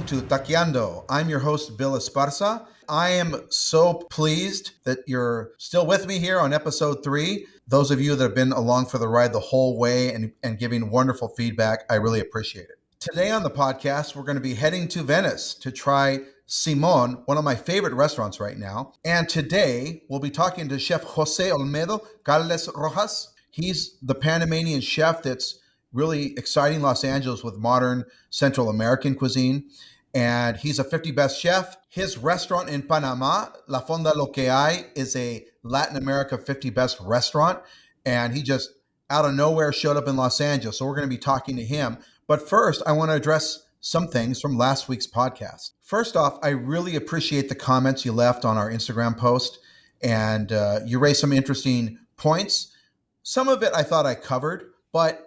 to Taqueando. I'm your host, Bill Esparza. I am so pleased that you're still with me here on episode 3. Those of you that have been along for the ride the whole way and giving wonderful feedback, I really appreciate it. Today on the podcast, we're going to be heading to Venice to try Simon, one of my favorite restaurants right now. And today, we'll be talking to Chef Jose Olmedo Carles Rojas. He's the Panamanian chef that's really exciting Los Angeles with modern Central American cuisine. And he's a 50 best chef. His restaurant in Panama, La Fonda Lo Que Hay, is a Latin America 50 best restaurant. And he just out of nowhere showed up in Los Angeles. So we're going to be talking to him. But first, I want to address some things from last week's podcast. First off, I really appreciate the comments you left on our Instagram post. And you raised some interesting points. Some of it I thought I covered, but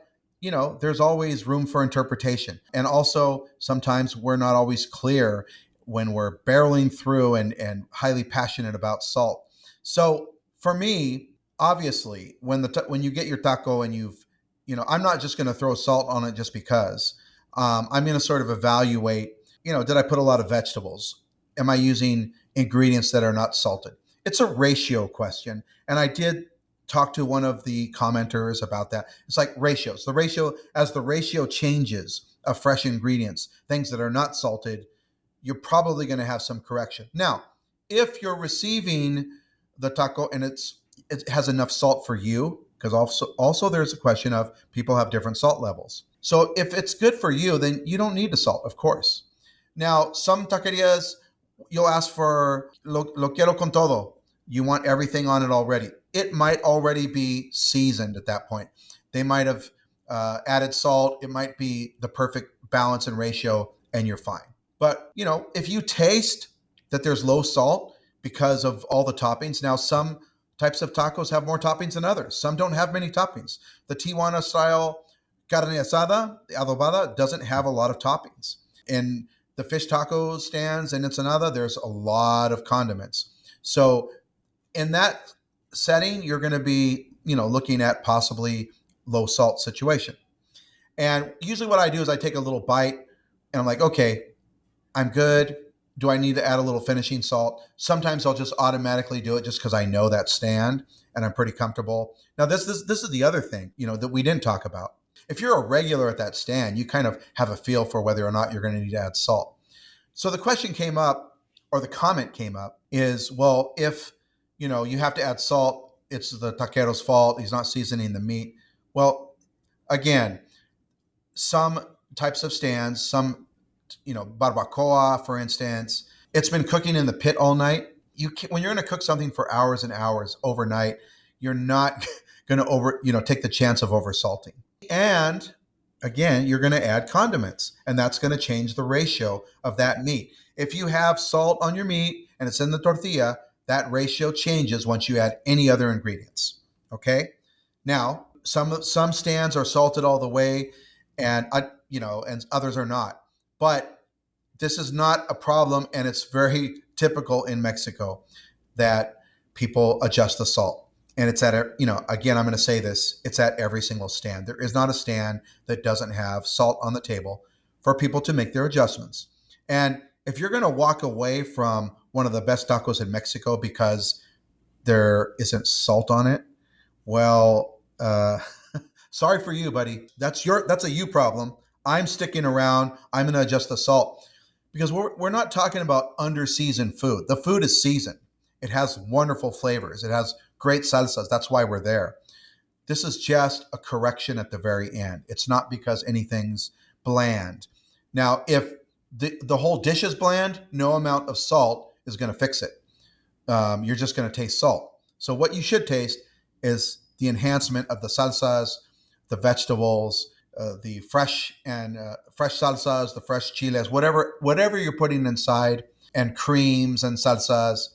there's always room for interpretation. And also, sometimes we're not always clear when we're barreling through and highly passionate about salt. So for me, obviously, when you get your taco and I'm not just going to throw salt on it just because. I'm going to sort of evaluate, did I put a lot of vegetables? Am I using ingredients that are not salted? It's a ratio question. And I did talk to one of the commenters about that. It's like ratios. As the ratio changes of fresh ingredients, things that are not salted, you're probably going to have some correction. Now, if you're receiving the taco and it has enough salt for you, because also there's a question of people have different salt levels. So if it's good for you, then you don't need the salt, of course. Now, some taquerias, you'll ask for lo quiero con todo. You want everything on it already. It might already be seasoned at that point. They might have added salt. It might be the perfect balance and ratio, and you're fine. But, if you taste that there's low salt because of all the toppings, now some types of tacos have more toppings than others. Some don't have many toppings. The Tijuana style carne asada, the adobada, doesn't have a lot of toppings. In the fish taco stands in Ensenada, there's a lot of condiments. So in that setting, you're going to be, looking at possibly low salt situation. And usually what I do is I take a little bite and I'm like, okay, I'm good. Do I need to add a little finishing salt? Sometimes I'll just automatically do it just because I know that stand and I'm pretty comfortable. Now, this is the other thing, that we didn't talk about. If you're a regular at that stand, you kind of have a feel for whether or not you're going to need to add salt. So the question came up, or the comment came up, is, well, if, you have to add salt, it's the taquero's fault. He's not seasoning the meat. Well, again, some types of stands, some barbacoa, for instance, it's been cooking in the pit all night. When you're going to cook something for hours and hours overnight, you're not going to take the chance of oversalting. And again, you're going to add condiments, and that's going to change the ratio of that meat. If you have salt on your meat and it's in the tortilla, that ratio changes once you add any other ingredients. Okay. Now, some stands are salted all the way, and and others are not. But this is not a problem, and it's very typical in Mexico that people adjust the salt. And it's at, again, I'm going to say this, it's at every single stand. There is not a stand that doesn't have salt on the table for people to make their adjustments. And if you're going to walk away from one of the best tacos in Mexico because there isn't salt on it, well, sorry for you, buddy. That's a you problem. I'm sticking around. I'm going to adjust the salt because we're not talking about under-seasoned food. The food is seasoned. It has wonderful flavors. It has great salsas. That's why we're there. This is just a correction at the very end. It's not because anything's bland. Now, if the whole dish is bland, no amount of salt is going to fix it. You're just going to taste salt. So what you should taste is the enhancement of the salsas, the vegetables, the fresh salsas, the fresh chiles, whatever you're putting inside, and creams and salsas,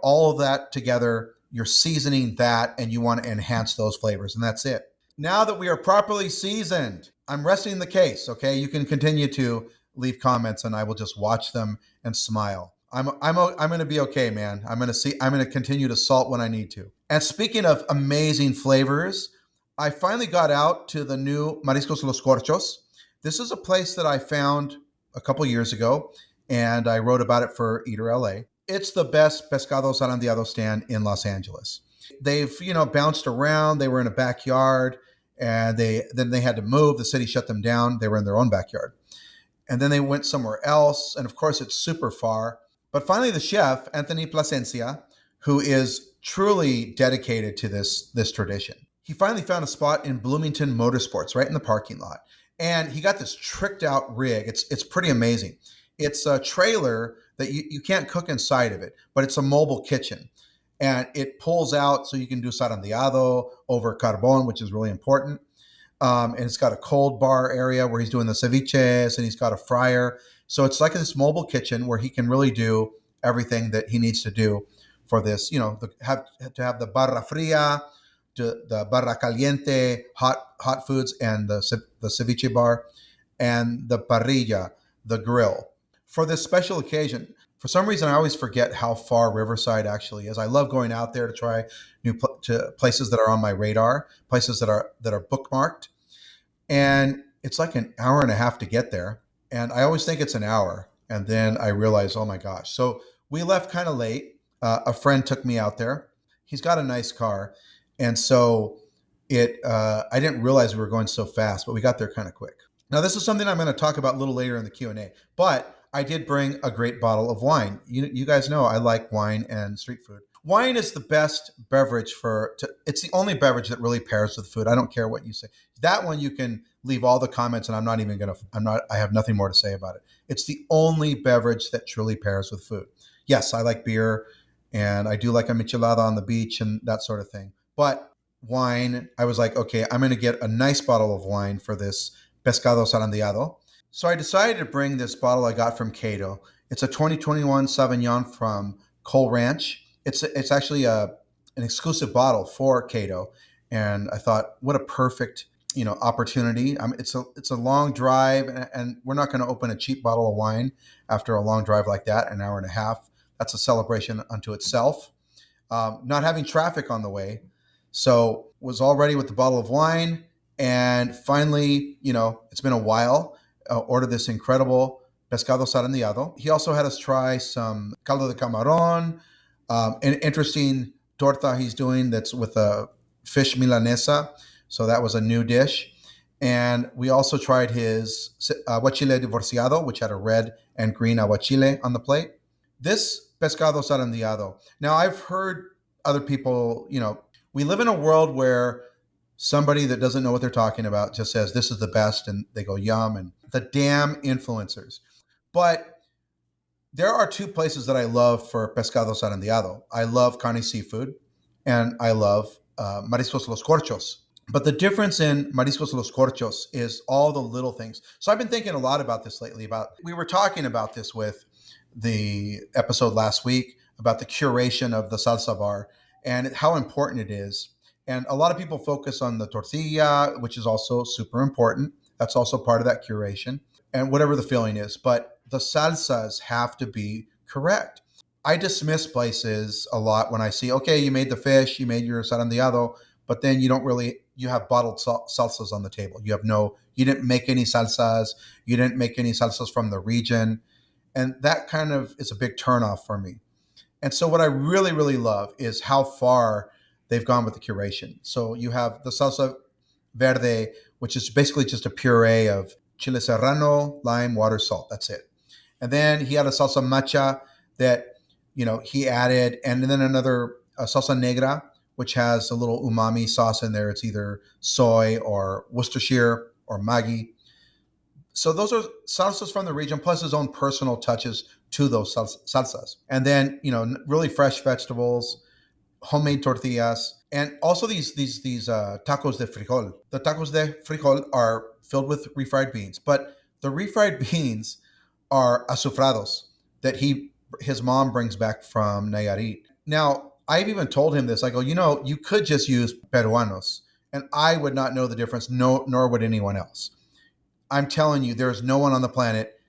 all of that together, you're seasoning that, and you want to enhance those flavors, and that's it. Now that we are properly seasoned, I'm resting the case, okay? You can continue to leave comments, and I will just watch them and smile. I'm going to be okay, man. I'm going to continue to salt when I need to. And speaking of amazing flavors, I finally got out to the new Mariscos Los Corchos. This is a place that I found a couple years ago, and I wrote about it for Eater LA. It's the best pescado zarandeado stand in Los Angeles. They've bounced around. They were in a backyard, and they had to move. The city shut them down. They were in their own backyard, and then they went somewhere else. And of course, it's super far. But finally, the chef Anthony Plasencia, who is truly dedicated to this tradition, he finally found a spot in Bloomington Motorsports, right in the parking lot, and he got this tricked out rig. It's pretty amazing. It's a trailer that you can't cook inside of it, but it's a mobile kitchen, and it pulls out so you can do zarandeado over carbon, which is really important. And it's got a cold bar area where he's doing the ceviches, and he's got a fryer. So it's like this mobile kitchen where he can really do everything that he needs to do for this. To have the barra fria, the barra caliente, hot foods, and the ceviche bar, and the parrilla, the grill. For this special occasion, for some reason, I always forget how far Riverside actually is. I love going out there to try to places that are on my radar, places that are bookmarked, and it's like an hour and a half to get there. And I always think it's an hour, and then I realize, oh my gosh! So we left kind of late. A friend took me out there. He's got a nice car, and so I didn't realize we were going so fast, but we got there kind of quick. Now, this is something I'm going to talk about a little later in the Q&A, but I did bring a great bottle of wine. You guys know I like wine and street food. Wine is the best beverage it's the only beverage that really pairs with food. I don't care what you say. That one you can leave all the comments, and I have nothing more to say about it. It's the only beverage that truly pairs with food. Yes, I like beer, and I do like a michelada on the beach and that sort of thing. But wine, I was like, okay, I'm going to get a nice bottle of wine for this pescado zarandeado. So I decided to bring this bottle I got from Cato. It's a 2021 Sauvignon from Cole Ranch. It's actually an exclusive bottle for Cato, and I thought, what a perfect opportunity. It's a long drive, and we're not going to open a cheap bottle of wine after a long drive like that, an hour and a half. That's a celebration unto itself. Not having traffic on the way, so was all ready with the bottle of wine, and finally, it's been a while. Ordered this incredible pescado zarandeado. He also had us try some caldo de camarón, an interesting torta he's doing that's with a fish milanesa. So that was a new dish. And we also tried his aguachile divorciado, which had a red and green aguachile on the plate. This pescado zarandeado. Now, I've heard other people, we live in a world where somebody that doesn't know what they're talking about just says this is the best, and they go yum, and the damn influencers. But there are two places that I love for pescado zarandeado. I love carne seafood, and I love Mariscos Los Corchos. But the difference in Mariscos Los Corchos is all the little things. So I've been thinking a lot about this lately. We were talking about this with the episode last week about the curation of the salsa bar and how important it is. And a lot of people focus on the tortilla, which is also super important. That's also part of that curation, and whatever the filling is. But the salsas have to be correct. I dismiss places a lot when I see, okay, you made the fish, you made your zarandeado, but then you have bottled salsas on the table. You didn't make any salsas. You didn't make any salsas from the region. And that kind of is a big turnoff for me. And so what I really, really love is how far they've gone with the curation. So you have the salsa verde, which is basically just a puree of chile serrano, lime, water, salt. That's it. And then he had a salsa macha that, he added, and then another salsa negra, which has a little umami sauce in there. It's either soy or Worcestershire or Maggi. So those are salsas from the region, plus his own personal touches to those salsas. And then, really fresh vegetables, homemade tortillas, and also these tacos de frijol. The tacos de frijol are filled with refried beans, but the refried beans are azufrados that his mom brings back from Nayarit. Now, I've even told him this. I go, you could just use Peruanos, and I would not know the difference, nor would anyone else. I'm telling you, there's no one on the planet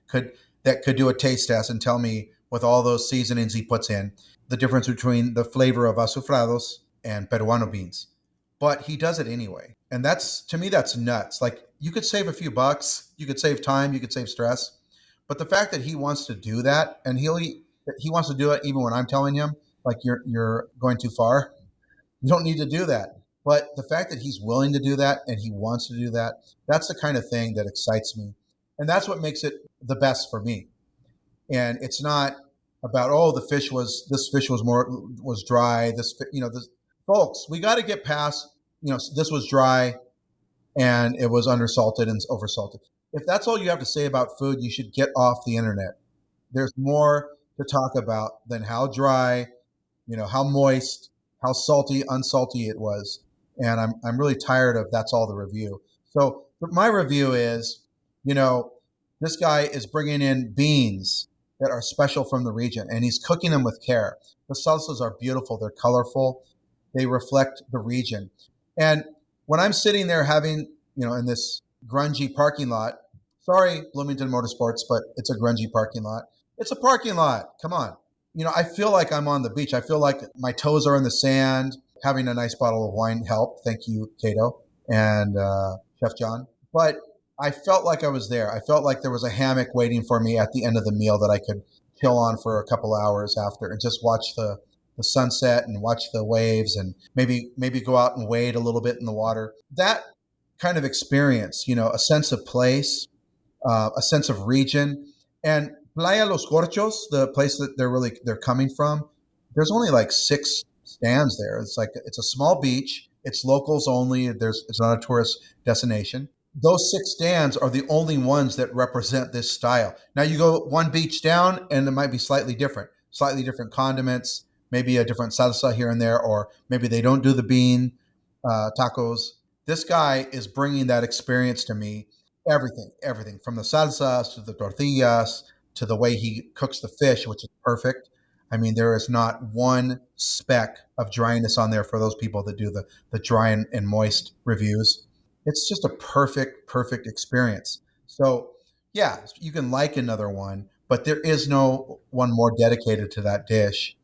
that could do a taste test and tell me, with all those seasonings he puts in, the difference between the flavor of azufrados and Peruano beans. But he does it anyway. And to me, that's nuts. Like, you could save a few bucks, you could save time, you could save stress, But the fact that he wants to do that, and he wants to do it even when I'm telling him, like, you're going too far. You don't need to do that. But the fact that he's willing to do that and he wants to do that, that's the kind of thing that excites me. And that's what makes it the best for me. And it's not about, oh, this fish was dry. This, folks, we got to get past, this was dry and it was undersalted and oversalted. If that's all you have to say about food, you should get off the internet. There's more to talk about than how dry, how moist, how salty, unsalty it was. And I'm really tired of that's all the review. So my review is, this guy is bringing in beans that are special from the region, and he's cooking them with care. The salsas are beautiful. They're colorful. They reflect the region. And when I'm sitting there having, in this grungy parking lot, sorry, Bloomington Motorsports, but it's a grungy parking lot. It's a parking lot. Come on. I feel like I'm on the beach. I feel like my toes are in the sand. Having a nice bottle of wine helped. Thank you, Cato and Chef John. But I felt like I was there. I felt like there was a hammock waiting for me at the end of the meal that I could chill on for a couple hours after and just watch the sunset and watch the waves and maybe go out and wade a little bit in the water. That kind of experience, a sense of place, a sense of region. And Playa Los Corchos, the place that they're coming from, there's only like 6 stands there. It's a small beach. It's locals only. It's not a tourist destination. Those 6 stands are the only ones that represent this style. Now you go one beach down and it might be slightly different condiments, maybe a different salsa here and there, or maybe they don't do the bean tacos. This guy is bringing that experience to me. Everything from the salsas to the tortillas to the way he cooks the fish, which is perfect. I mean, there is not one speck of dryness on there for those people that do the dry and moist reviews. It's just a perfect experience. So, yeah, you can like another one, but there is no one more dedicated to that dish.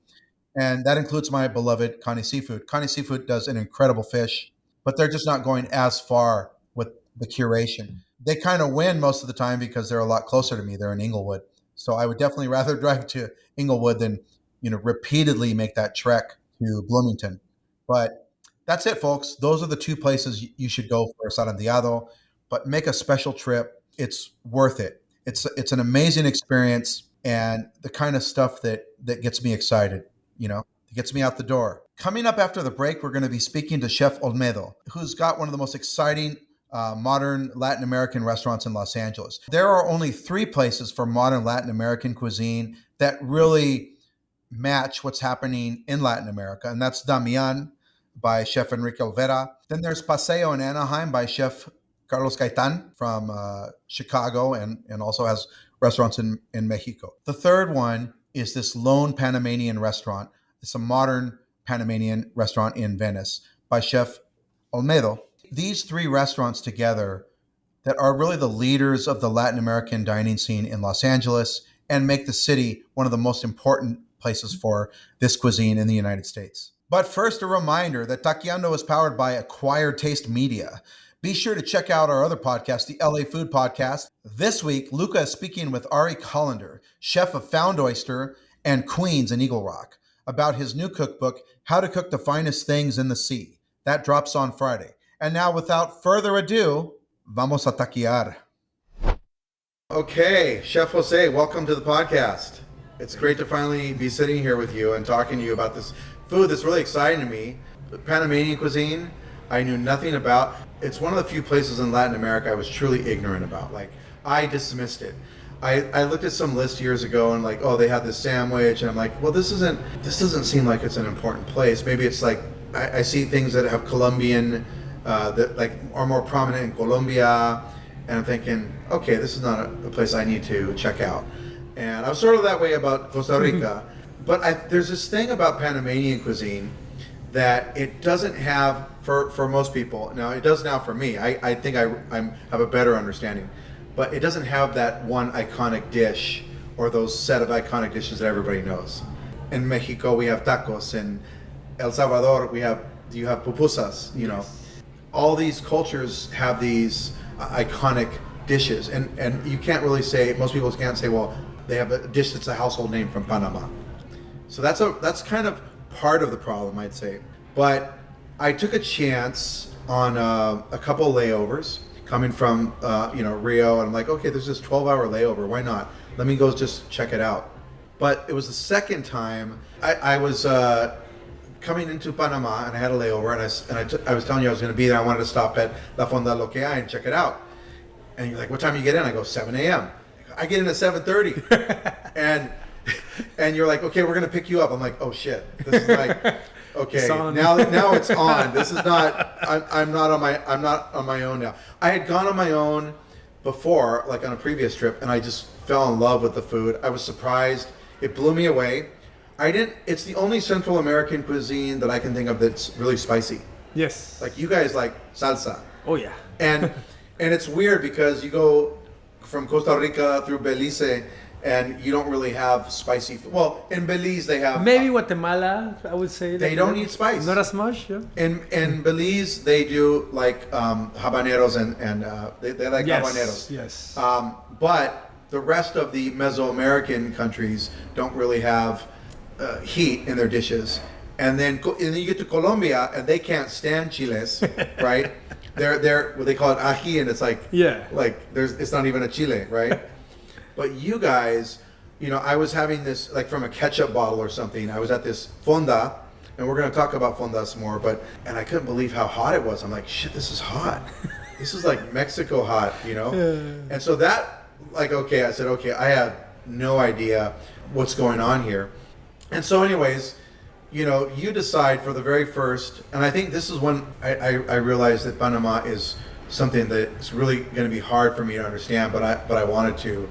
And that includes my beloved Connie Seafood. Connie Seafood does an incredible fish, but they're just not going as far with the curation. They kind of win most of the time because they're a lot closer to me. They're in Inglewood. So I would definitely rather drive to Inglewood than, repeatedly make that trek to Bloomington. But that's it, folks. Those are the 2 places you should go for zarandeado, but make a special trip. It's worth it. It's an amazing experience and the kind of stuff that gets me excited, it gets me out the door. Coming up after the break, we're going to be speaking to Chef Olmedo, who's got one of the most exciting modern Latin American restaurants in Los Angeles. There are only 3 places for modern Latin American cuisine that really match what's happening in Latin America, and that's Damian by Chef Enrique Olvera. Then there's Paseo in Anaheim by Chef Carlos Gaitan from Chicago and also has restaurants in Mexico. The third one is this lone Panamanian restaurant. It's a modern Panamanian restaurant in Venice by Chef Olmedo. These 3 restaurants together that are really the leaders of the Latin American dining scene in Los Angeles and make the city one of the most important places for this cuisine in the United States. But first, a reminder that Taqueando is powered by Acquired Taste Media. Be sure to check out our other podcast, the LA Food Podcast. This week, Luca is speaking with Ari Collender, chef of Found Oyster and Queens in Eagle Rock, about his new cookbook, How to Cook the Finest Things in the Sea. That drops on Friday. And now, without further ado, vamos a taquear. Okay, Chef Jose, welcome to the podcast. It's great to finally be sitting here with you and talking to you about this food that's really exciting to me. Panamanian cuisine, I knew nothing about. It's one of the few places in Latin America I was truly ignorant about. Like, I dismissed it. I looked at some list years ago and like, oh, they have this sandwich, and I'm like, well, this doesn't seem like it's an important place. Maybe it's like I see things that have Colombian that like are more prominent in Colombia, and I'm thinking, okay, this is not a place I need to check out. And I was sort of that way about Costa Rica, but there's this thing about Panamanian cuisine that it doesn't have for most people. Now it does now for me. I think I have a better understanding, but it doesn't have that one iconic dish or those set of iconic dishes that everybody knows. In Mexico we have tacos. In El Salvador you have pupusas. You know, all these cultures have these iconic dishes, and you can't really say, most people can't say, well, they have a dish that's a household name from Panama. So that's kind of part of the problem, I'd say. But I took a chance on a couple layovers coming from Rio, and I'm like, okay, there's this 12-hour layover. Why not? Let me go just check it out. But it was the second time I was coming into Panama, and I had a layover, and I was telling you I was going to be there. I wanted to stop at La Fonda Lo Que Hay and check it out. And you're like, what time do you get in? I go, 7 a.m. I get in at 7:30, and you're like, okay, we're gonna pick you up. I'm like, oh shit, this is like, okay, now it's on. This is not. I'm not on my own now. I had gone on my own before, like on a previous trip, and I just fell in love with the food. I was surprised. It blew me away. It's the only Central American cuisine that I can think of that's really spicy. Yes. Like you guys like salsa. Oh yeah. And it's weird because you go from Costa Rica through Belize, and you don't really have spicy food. Well, in Belize they have... Maybe Guatemala, I would say. They don't eat spice. Not as much, yeah. In Belize, they do like habaneros, and they like habaneros. Yes. But the rest of the Mesoamerican countries don't really have heat in their dishes. And then you get to Colombia, and they can't stand chiles, right? They're what they call it ají, and it's like it's not even a chile, right? But you guys, I was having this like from a ketchup bottle or something. I was at this fonda, and we're gonna talk about fondas more, and I couldn't believe how hot it was. I'm like, shit, this is hot. This is like Mexico hot, And so that, like, okay, I said, okay, I have no idea what's going on here. And so anyways, you decide for the very first, and I think this is when I realized that Panama is something that's really going to be hard for me to understand, but I wanted to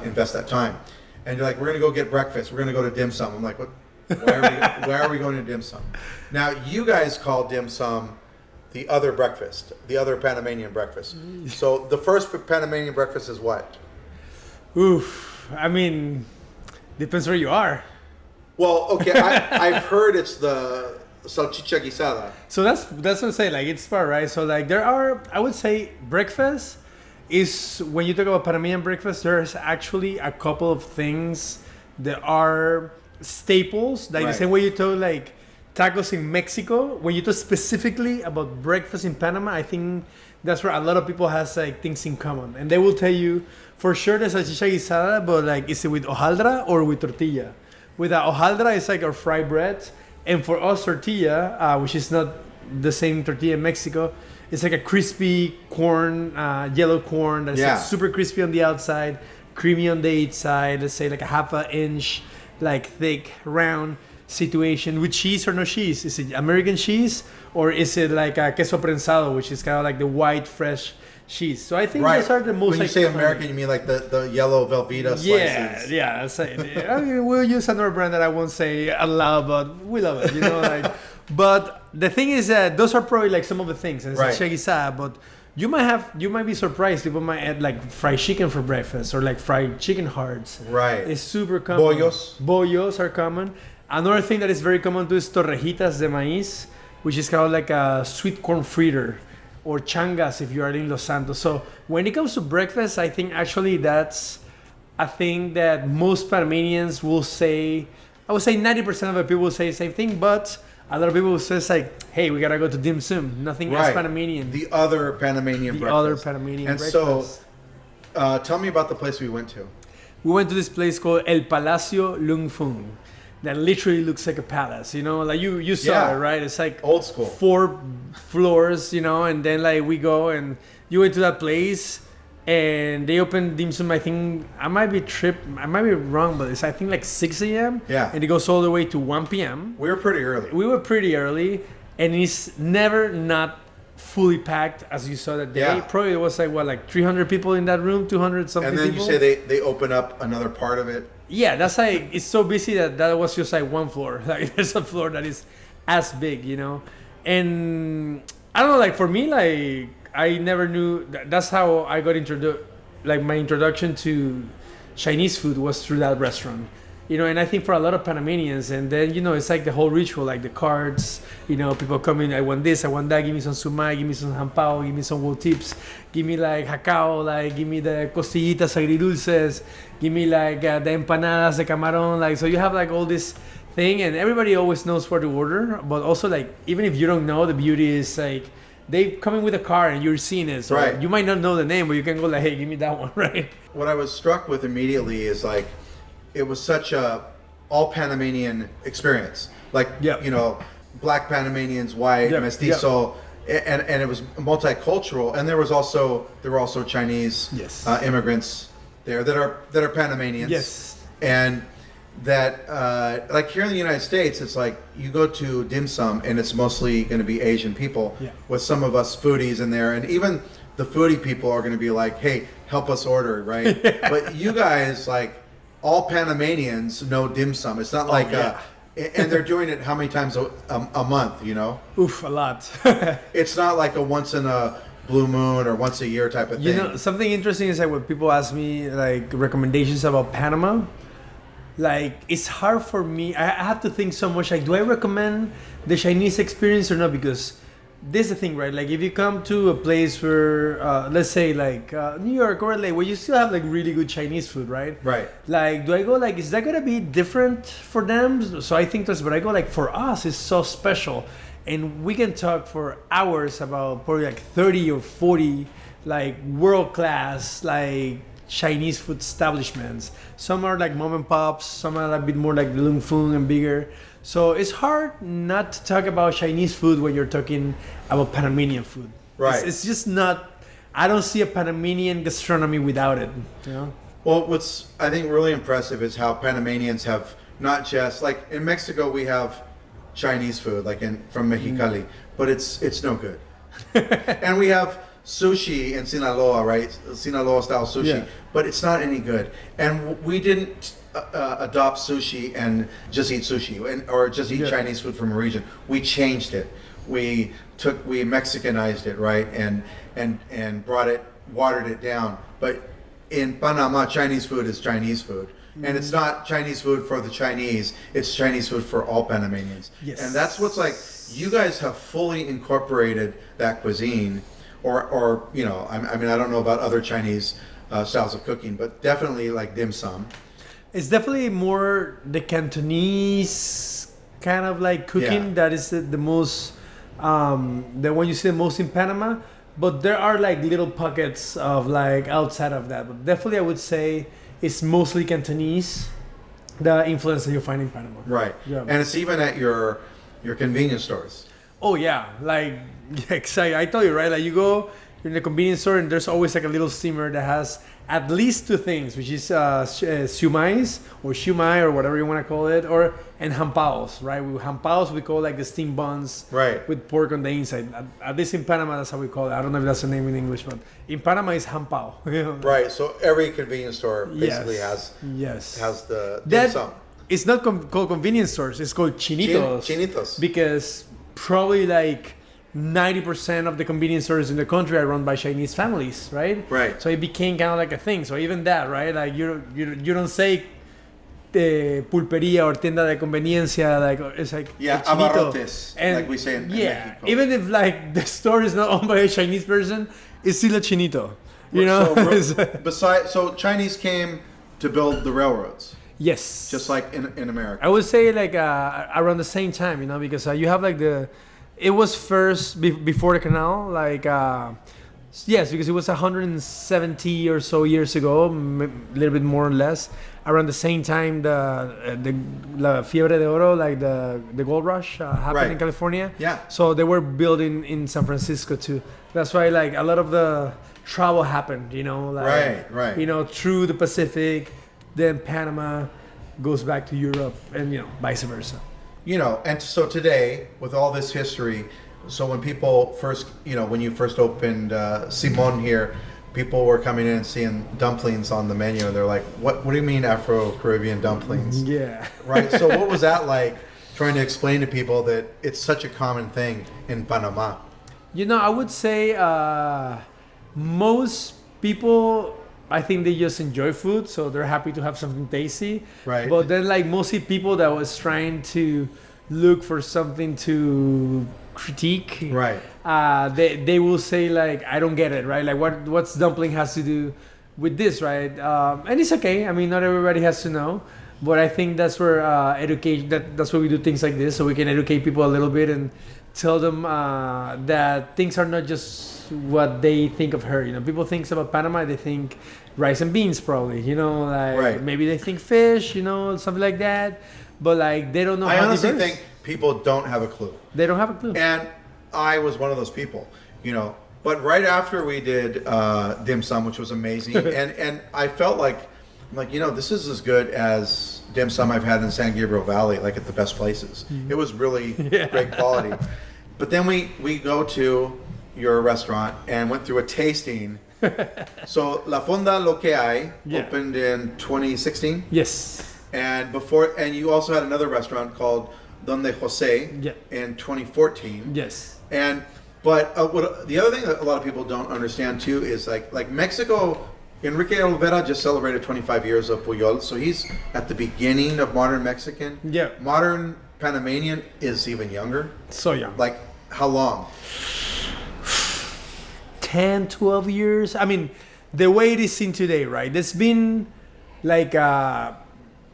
invest that time. And you're like, we're going to go get breakfast. We're going to go to dim sum. I'm like, what? Why are we going to dim sum? Now, you guys call dim sum the other breakfast, the other Panamanian breakfast. So the first Panamanian breakfast is what? Oof. I mean, depends where you are. Well, okay, I've heard it's the salchicha guisada. So that's what I'm saying. Like, it's part, right? So like there are, I would say, breakfast is, when you talk about Panamanian breakfast, there's actually a couple of things that are staples. Like the same way you talk like tacos in Mexico. When you talk specifically about breakfast in Panama, I think that's where a lot of people has like things in common, and they will tell you for sure the salchicha guisada, but like, is it with hojaldra or with tortilla? With a hojaldra, it's like our fried bread. And for us, tortilla, which is not the same tortilla in Mexico, it's like a crispy corn, yellow corn that's like super crispy on the outside, creamy on the inside. Let's say like a half an inch, like thick, round situation. With cheese or no cheese? Is it American cheese, or is it like a queso prensado, which is kind of like the white, fresh cheese? So I think those are the most. When you say American, you mean like the yellow Velveeta slices? Yeah. That's it. I mean, we'll use another brand that I won't say aloud, but we love it. Like. But the thing is that those are probably like some of the things, and it's guisada. But you might be surprised. People might add like fried chicken for breakfast, or like fried chicken hearts. Right. It's super common. Bollos are common. Another thing that is very common too is torrejitas de maíz, which is kind of like a sweet corn fritter, or changas if you are in Los Santos. So when it comes to breakfast, I think actually that's a thing that most Panamanians will say. I would say 90% of the people will say the same thing, but a lot of people will say it's like, hey, we gotta go to dim sum. Nothing else Panamanian. The other Panamanian breakfast. breakfast. So tell me about the place we went to. We went to this place called El Palacio Lung Fung. That literally looks like a palace, like you saw it, right? It's like old school, 4 floors, and then like we go and you went to that place and they open dim sum. I think I might be wrong, but it's I think like 6 a.m. Yeah, and it goes all the way to 1 p.m. We were pretty early, and it's never not fully packed as you saw that day. Yeah. Probably it was like 300 people in that room, 200 something. And then people. You say they open up another part of it. Yeah, that's like, it's so busy that was just like one floor. Like there's a floor that is as big, And I don't know, like for me, like I never knew that's how I got introduced. Like my introduction to Chinese food was through that restaurant. And I think for a lot of Panamanians, and then it's like the whole ritual, like the cards. People come in. I want this. I want that. Give me some sumai. Give me some hampao. Give me some wool tips. Give me like jacao. Like give me the costillitas agridulces. Give me like the empanadas de camarón. Like so, you have like all this thing, and everybody always knows what to order. But also like even if you don't know, the beauty is like they come in with a card and you're seeing it. So right. You might not know the name, but you can go like, hey, give me that one, right? What I was struck with immediately is like, it was such a all Panamanian experience. Like, yep. Black Panamanians, white, yep. mestizo, yep. and it was multicultural. And there were also Chinese yes. Immigrants there that are Panamanians. Yes. And that like here in the United States, it's like you go to dim sum and it's mostly going to be Asian people, yeah. with some of us foodies in there, and even the foodie people are going to be like, hey, help us order, right? Yeah. But you guys, like all Panamanians know dim sum. It's not like yeah. And they're doing it how many times a month, Oof, a lot. It's not like a once in a blue moon or once a year type of thing. Something interesting is like when people ask me like recommendations about Panama, like it's hard for me. I have to think so much. Like, do I recommend the Chinese experience or not? Because this is the thing, right? Like, if you come to a place where, let's say, like New York or LA, where you still have like really good Chinese food, right? Right. Like, do I go like, is that gonna be different for them? So I think that's. But I go like, for us, it's so special, and we can talk for hours about probably like 30 or 40 like world class like Chinese food establishments. Some are like mom and pops, some are a bit more like the Lung Fung and bigger. So it's hard not to talk about Chinese food when you're talking about Panamanian food. Right. It's just not, I don't see a Panamanian gastronomy without it. Well, what's I think really impressive is how Panamanians have not just, like in Mexico we have Chinese food, like from Mexicali, but it's no good. And we have sushi in Sinaloa, right? Sinaloa style sushi, yeah. But it's not any good. And we didn't adopt sushi and just eat sushi or just eat yeah. Chinese food from a region. We changed it. We Mexicanized it, right? And watered it down. But in Panama, Chinese food is Chinese food. And it's not Chinese food for the Chinese, it's Chinese food for all Panamanians. Yes. And that's what's like, you guys have fully incorporated that cuisine. Or I mean, I don't know about other Chinese styles of cooking, but definitely like dim sum. It's definitely more the Cantonese kind of like cooking yeah. that is the most, the one you see the most in Panama. But there are like little pockets of like outside of that. But definitely I would say it's mostly Cantonese, the influence that you find in Panama. Right. Yeah. And it's even at your convenience stores. Oh yeah, like exactly. I told you, right? Like you go in the convenience store and there's always like a little steamer that has at least two things, which is shumais or shumai or whatever you want to call it, and hampaos, right? With hampaos we call like the steamed buns, right, with pork on the inside. At least in Panama, that's how we call it. I don't know if that's the name in English, but in Panama it's hampao. Right. So every convenience store basically has the dim sum. It's not called convenience stores. It's called chinitos. Chinitos. Because probably like 90% of the convenience stores in the country are run by Chinese families, right? Right. So it became kind of like a thing. So even that, right? Like you don't say pulperia or tienda de conveniencia, like it's like abarrotes, like we say in Mexico. Even if like the store is not owned by a Chinese person, it's still a chinito. So Chinese came to build the railroads. Yes. Just like in America. I would say like around the same time, because you have like it was first before the canal, like yes, because it was 170 or so years ago, a little bit more or less. Around the same time, the La Fiebre de Oro, like the gold rush happened right. in California. Yeah. So they were building in San Francisco too. That's why like a lot of the travel happened, like, right. Through the Pacific, then Panama goes back to Europe, and vice versa. And so today, with all this history, so when people first, when you first opened Simon here, people were coming in and seeing dumplings on the menu, and they're like, what do you mean Afro-Caribbean dumplings? Yeah. Right. So what was that like, trying to explain to people that it's such a common thing in Panama? I would say most people I think they just enjoy food, so they're happy to have something tasty. Right. But then, like mostly people that was trying to look for something to critique, Right. they will say like, I don't get it, right? Like what's dumpling has to do with this, right? And it's okay. I mean, not everybody has to know, but I think that's where education. That's why we do things like this, so we can educate people a little bit and tell them that things are not just what they think of her. You know, people think about Panama, they think rice and beans, probably. You know, like Right. maybe they think fish. You know, something like that. But like they don't know. I how honestly diverse. think people don't have a clue. They don't have a clue. And I was one of those people, you know. But right after we did dim sum, which was amazing, and I felt like, you know, this is as good as dim sum I've had in San Gabriel Valley, like at the best places. It was really great quality. But then we go to your restaurant and went through a tasting. So La Fonda Lo Que Hay opened in 2016. Yes. And you also had another restaurant called Donde Jose in 2014. Yes. But the other thing that a lot of people don't understand too is like Mexico, Enrique Olvera just celebrated 25 years of Puyol, so he's at the beginning of modern Mexican. Yeah. Modern Panamanian is even younger. So young. Like how long? 10, 12 years. I mean, the way it is seen today, right? There's been like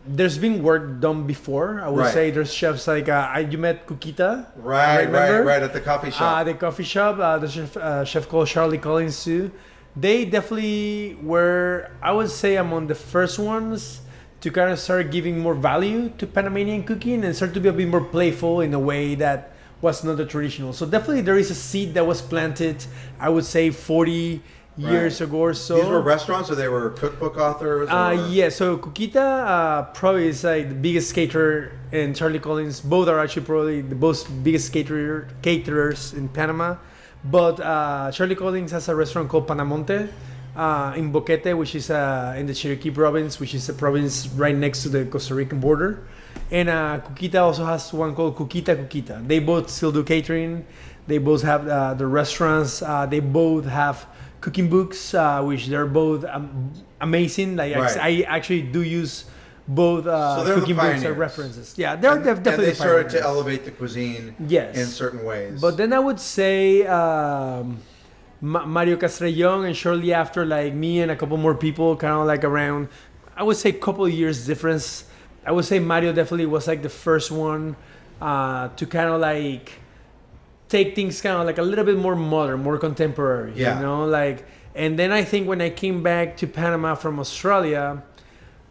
there's been work done before. I would say there's chefs like you met Kukita, right at the coffee shop. The coffee shop. The chef called Charlie Collins too. They definitely were, I would say, among the first ones to kind of start giving more value to Panamanian cooking and start to be a bit more playful in a way that was not the traditional. So definitely there is a seed that was planted, I would say 40 years ago or so. These were restaurants or they were cookbook authors? Yeah, so Kukita probably is like the biggest caterer, and Charlie Collins, both are actually probably the most biggest caterers in Panama. But Charlie Collins has a restaurant called Panamonte in Boquete, which is in the Chiriquí province, which is a province right next to the Costa Rican border. And Kukita also has one called Kukita. They both still do catering. They both have the restaurants. They both have cooking books, which they're both amazing. Like I actually do use both so cooking books as references. Yeah, they're definitely. And they started to elevate the cuisine in certain ways. But then I would say Mario Castrellón, and shortly after, like me and a couple more people, kind of like around, I would say, couple of years difference. I would say Mario definitely was like the first one to kind of like take things kind of like a little bit more modern, more contemporary. Yeah. You know, like, and then I think when I came back to Panama from Australia,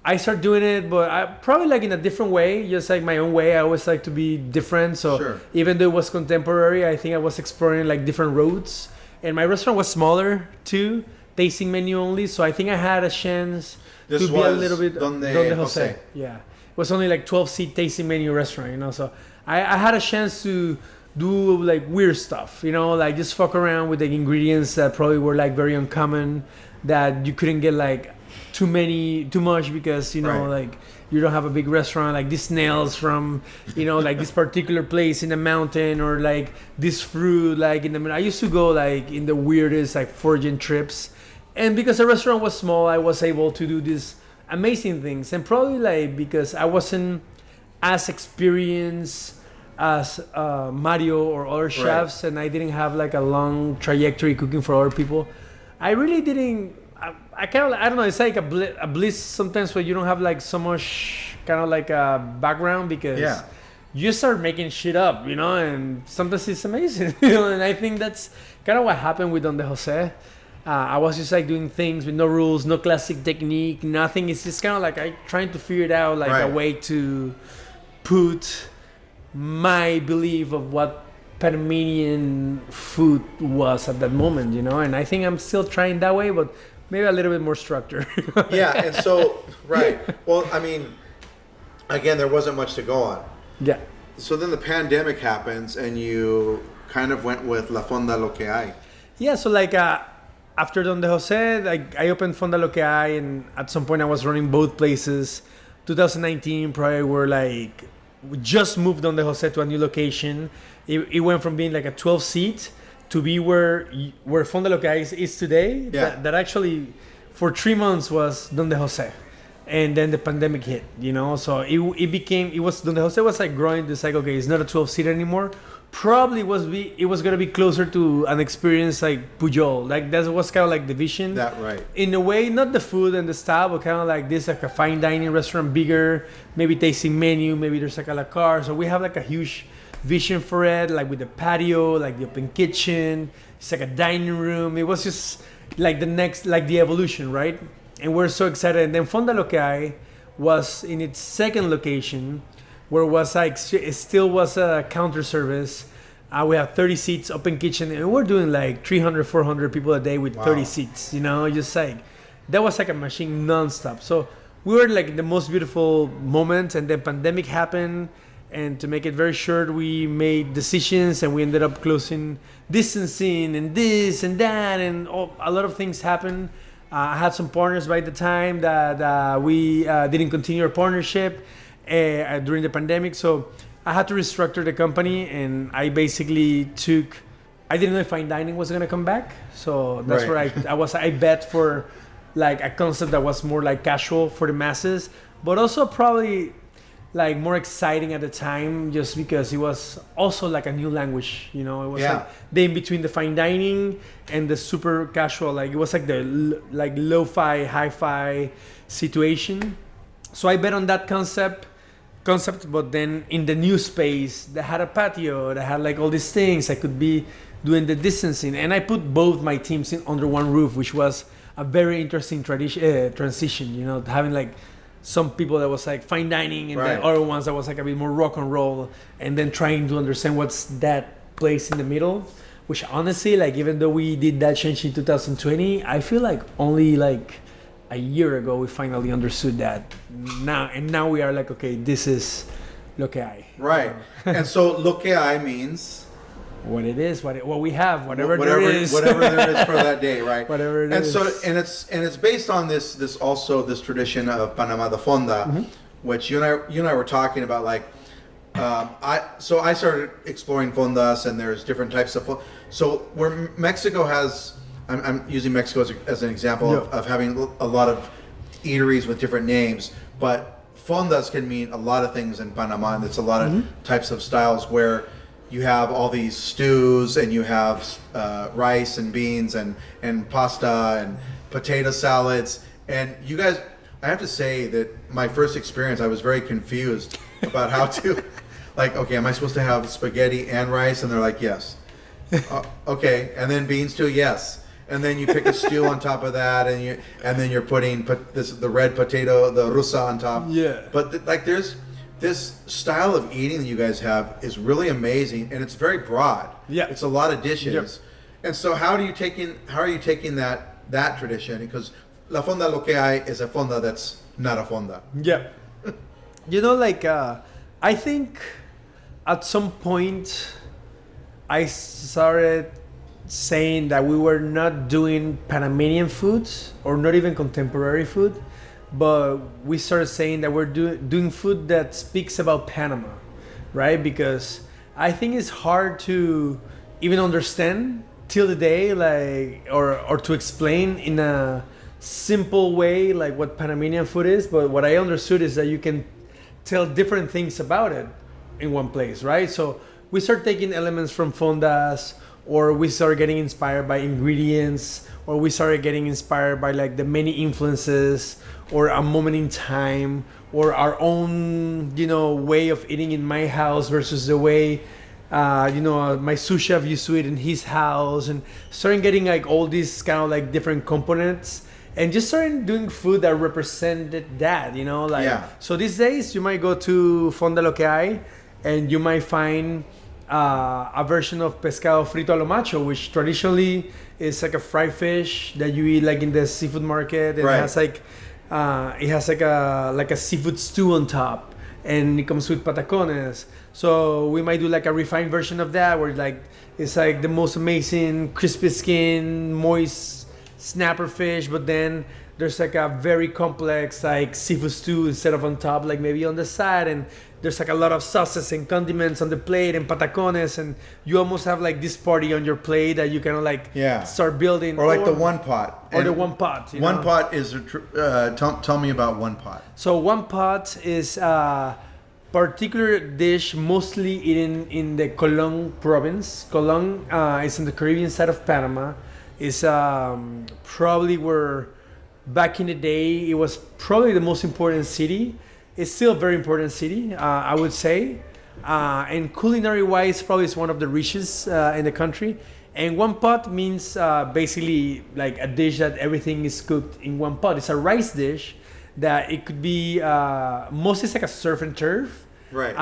I started doing it, but I probably like in a different way, just like my own way. I always like to be different. So even though it was contemporary, I think I was exploring like different routes. And my restaurant was smaller too, tasting menu only. So I think I had a chance to be a little bit Donde Jose. Yeah, it was only like 12-seat tasting menu restaurant, you know. So I had a chance to do like weird stuff, you know, like just fuck around with the ingredients that probably were like very uncommon, that you couldn't get like too much because, you know, like you don't have a big restaurant, like these snails from, you know, like this particular place in the mountain, or like this fruit like in the middle. I used to go like in the weirdest like foraging trips, and because the restaurant was small, I was able to do these amazing things. And probably like because I wasn't as experienced as Mario or other chefs, and I didn't have like a long trajectory cooking for other people, I really didn't. I kind of, I don't know, it's like a bliss sometimes where you don't have like so much kind of like a background, because you start making shit up, you know, and sometimes it's amazing. You know, and I think that's kind of what happened with Donde Jose. I was just like doing things with no rules, no classic technique, nothing. It's just kind of like I trying to figure it out, like a way to put my belief of what Panamanian food was at that moment, you know. And I think I'm still trying that way, but maybe a little bit more structure. Yeah, and so well, I mean, again, there wasn't much to go on. Yeah. So then the pandemic happens, and you kind of went with La Fonda Lo Que Hay. Yeah, so like after Donde Jose, like I opened Fonda Lo Que Hay, and at some point I was running both places. 2019, probably were like, we just moved Donde Jose to a new location. It went from being like a 12-seat to be where Fonda Lo Que Hay is today. Yeah. That actually for 3 months was Donde Jose, and then the pandemic hit. So it was Donde Jose was like growing. It's like, okay, it's not a 12-seat anymore. Probably it was gonna be closer to an experience like Pujol. Like that was kind of like the vision. That right. In a way, not the food and the style, but kind of like this, like a fine dining restaurant, bigger, maybe tasting menu, maybe there's like a la carte. So we have like a huge vision for it, like with the patio, like the open kitchen. It's like a dining room. It was just like the next, like the evolution, right? And we're so excited. And then Fonda Lo Que Hay was in its second location, where it was like it still was a counter service. We have 30 seats, open kitchen, and we're doing like 300, 400 people a day with 30 seats. Just like that was like a machine nonstop. So we were like in the most beautiful moment, and then pandemic happened. And to make it very short, we made decisions, and we ended up closing, distancing, and this and that, and a lot of things happened. I had some partners by the time that we didn't continue our partnership during the pandemic, so I had to restructure the company, and I basically I didn't know if fine dining was gonna come back, so that's where I bet for like a concept that was more like casual for the masses, but also probably like more exciting at the time, just because it was also like a new language. It was like the in between the fine dining and the super casual. Like it was like the like lo-fi, hi-fi situation. So I bet on that concept, but then in the new space that had a patio, that had like all these things, I could be doing the distancing, and I put both my teams under one roof, which was a very interesting transition. Having like some people that was like fine dining, and then other ones that was like a bit more rock and roll, and then trying to understand what's that place in the middle, which honestly, like even though we did that change in 2020, I feel like only like a year ago we finally understood that. Now we are like, okay, this is Lo Que Hay. Right. And so Lo Que Hay means what it is, what we have, whatever there is for that day, right? Whatever it is. And it's based on this tradition of Panama de Fonda, which you and I were talking about. Like, I started exploring fondas, and there's different types of so where Mexico has. I'm using Mexico as an example of having a lot of eateries with different names, but fondas can mean a lot of things in Panama, and it's a lot of types of styles where you have all these stews, and you have rice and beans and pasta and potato salads. And you guys, I have to say that my first experience, I was very confused about how to, like, okay, am I supposed to have spaghetti and rice? And they're like, yes. Okay, and then beans too, yes. And then you pick a stew on top of that, and then you're putting the red potato, the rusa on top. Yeah. But like there's this style of eating that you guys have is really amazing, and it's very broad. Yeah. It's a lot of dishes. Yep. And so how are you taking that tradition? Because La Fonda Lo Que Hay is a fonda that's not a fonda. Yeah. I think at some point I started saying that we were not doing Panamanian foods or not even contemporary food, but we started saying that we're doing food that speaks about Panama, right? Because I think it's hard to even understand till the day, like, or to explain in a simple way, like what Panamanian food is. But what I understood is that you can tell different things about it in one place, right? So we start taking elements from fondas, or we started getting inspired by ingredients, or we started getting inspired by like the many influences, or a moment in time, or our own, way of eating in my house versus the way, my sous chef used to eat in his house, and starting getting like all these kind of like different components, and just starting doing food that represented that, So these days you might go to Fonda Lo Que Hay, and you might find a version of pescado frito a lo macho, which traditionally is like a fried fish that you eat like in the seafood market, and it has like a seafood stew on top, and it comes with patacones. So we might do like a refined version of that, where like it's like the most amazing crispy skin, moist snapper fish, but then there's like a very complex like seafood stew instead of on top, like maybe on the side, and there's like a lot of sauces and condiments on the plate and patacones, and you almost have like this party on your plate that you kind of like start building. Or like the one pot. Or the one pot. One pot is, tell me about one pot. So one pot is a particular dish mostly eaten in the Colón province. Colón is in the Caribbean side of Panama. It's probably where back in the day it was probably the most important city. It's still a very important city, I would say. And culinary wise, probably it's one of the richest in the country. And one pot means basically like a dish that everything is cooked in one pot. It's a rice dish that it could be mostly it's like a surf and turf. Right.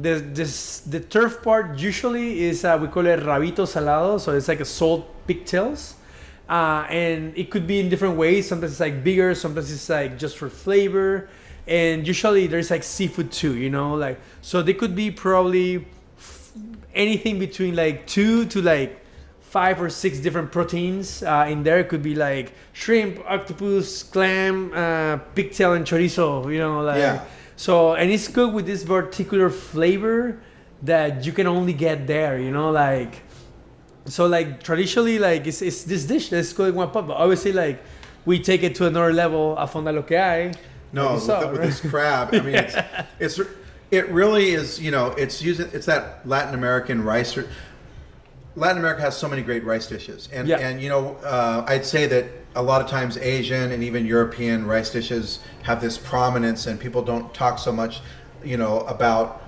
The turf part usually is we call it rabito salado, so it's like a salt pigtails. And it could be in different ways. Sometimes it's like bigger, sometimes it's like just for flavor. And usually there's like seafood too, like, so they could be probably anything between like 2 to like 5 or 6 different proteins in there. It could be like shrimp, octopus, clam, pigtail, and chorizo, So, and it's cooked with this particular flavor that you can only get there, So like traditionally, like it's this dish that's cooked in one pot, but obviously like we take it to another level, a fonda lo que hay. No, with this crab, I mean, it really is, it's that Latin American rice. Latin America has so many great rice dishes, and I'd say that a lot of times Asian and even European rice dishes have this prominence, and people don't talk so much, about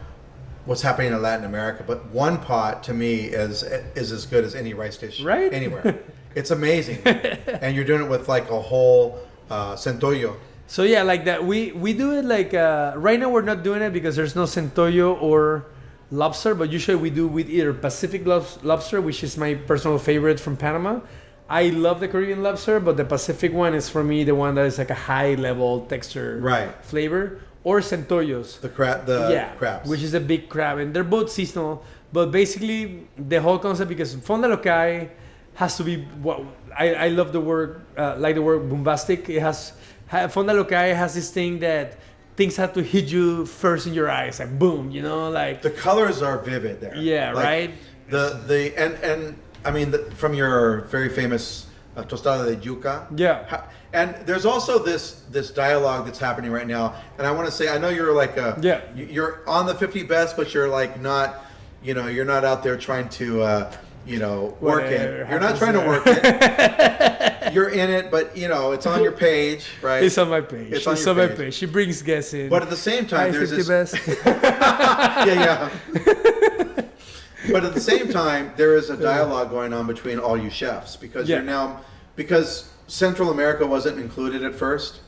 what's happening in Latin America. But one pot to me is as good as any rice dish anywhere. It's amazing, and you're doing it with like a whole centollo. So yeah, like that. We do it like right now we're not doing it because there's no centollo or lobster, but usually we do with either Pacific lobster, which is my personal favorite from Panama. I love the Caribbean lobster, but the Pacific one is for me the one that is like a high level texture flavor, or centollos. The crabs, which is a big crab, and they're both seasonal. But basically, the whole concept, because fonda lo que hay has to be what I love the word like the word bombastic. It has. Fonda lo que hay has this thing that things have to hit you first in your eyes, like boom, like the colors are vivid there. Yeah, like, right. And I mean from your very famous tostada de yuca. Yeah. And there's also this dialogue that's happening right now, and I want to say I know you're like you're on the 50 best, but you're like not, you're not out there trying to work it. You're not trying to work it. You're in it, but it's on your page, right? It's on my page. It's on my page. She brings guests in. But at the same time, there's 50 this. Best. yeah. But at the same time, there is a dialogue going on between all you chefs because you're now because Central America wasn't included at first.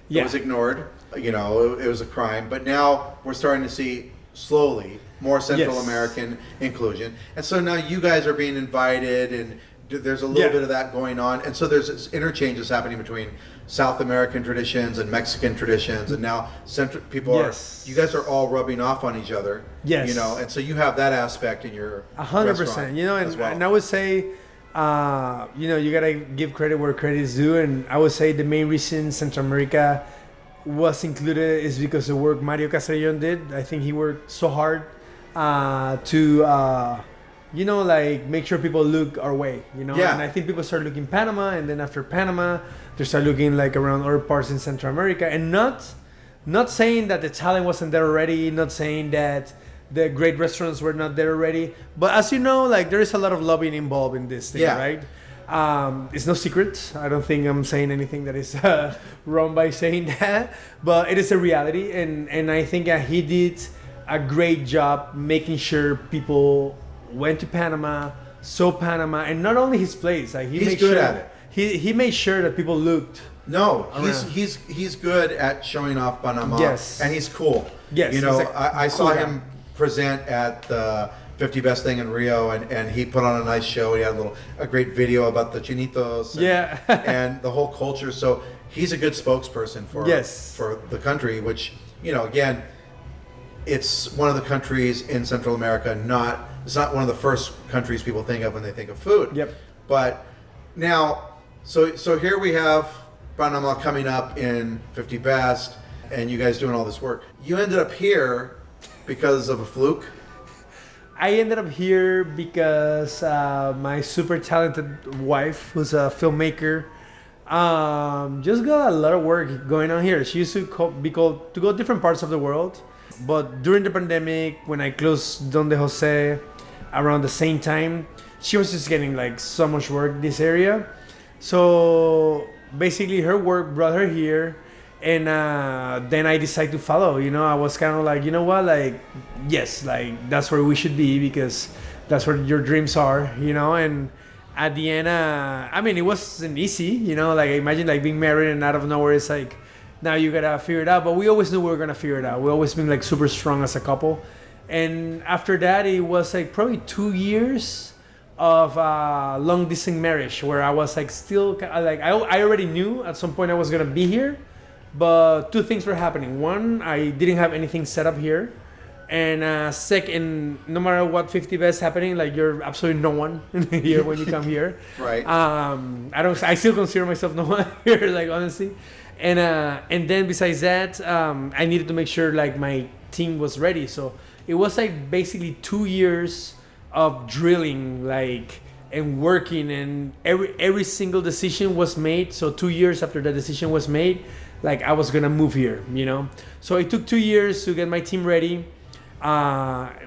It was ignored. It was a crime. But now we're starting to see slowly more Central American inclusion, and so now you guys are being invited and. There's a little bit of that going on, and so there's interchanges happening between South American traditions and Mexican traditions, and now Central people are. You guys are all rubbing off on each other. Yes, and so you have that aspect in your 100%. And I would say, you gotta give credit where credit is due, and I would say the main reason Central America was included is because the work Mario Castrillon did. I think he worked so hard to. Like make sure people look our way, And I think people start looking Panama, and then after Panama, they start looking like around other parts in Central America, and not saying that the talent wasn't there already, not saying that the great restaurants were not there already, but as you know, like there is a lot of lobbying involved in this thing, right? It's no secret. I don't think I'm saying anything that is wrong by saying that, but it is a reality, and I think he did a great job making sure people went to Panama, saw Panama, and not only his place. Like he's good at it. He made sure that people looked. No, he's good at showing off Panama. Yes, and he's cool. Yes, I saw him present at the 50 Best Thing in Rio, and he put on a nice show. He had a great video about the chinitos. And the whole culture. So he's a good spokesperson for the country, which again, it's one of the countries in Central America. It's not one of the first countries people think of when they think of food. Yep. But now, so here we have Panama coming up in 50 Best, and you guys doing all this work. You ended up here because of a fluke? I ended up here because my super talented wife, who's a filmmaker, just got a lot of work going on here. She used to be called to go different parts of the world, but during the pandemic, when I closed Don de Jose around the same time, she was just getting like so much work this area. So basically, her work brought her here. And then I decided to follow. I was kind of like, you know what, like, yes, like that's where we should be because that's where your dreams are, And at the end, I mean, it wasn't easy, Like imagine like being married and out of nowhere, it's like now you gotta figure it out. But we always knew we were gonna figure it out. We always been like super strong as a couple. And after that, it was like probably 2 years of long distance marriage where I was like still like I already knew at some point I was gonna be here. But two things were happening. One, I didn't have anything set up here. And second, no matter what 50 best happening, like you're absolutely no one here when you come here. Right. I still consider myself no one here, like honestly. And then besides that, I needed to make sure like my team was ready. So it was like basically 2 years of drilling, like and working, and every single decision was made. So 2 years after the decision was made, like I was gonna move here, So it took 2 years to get my team ready.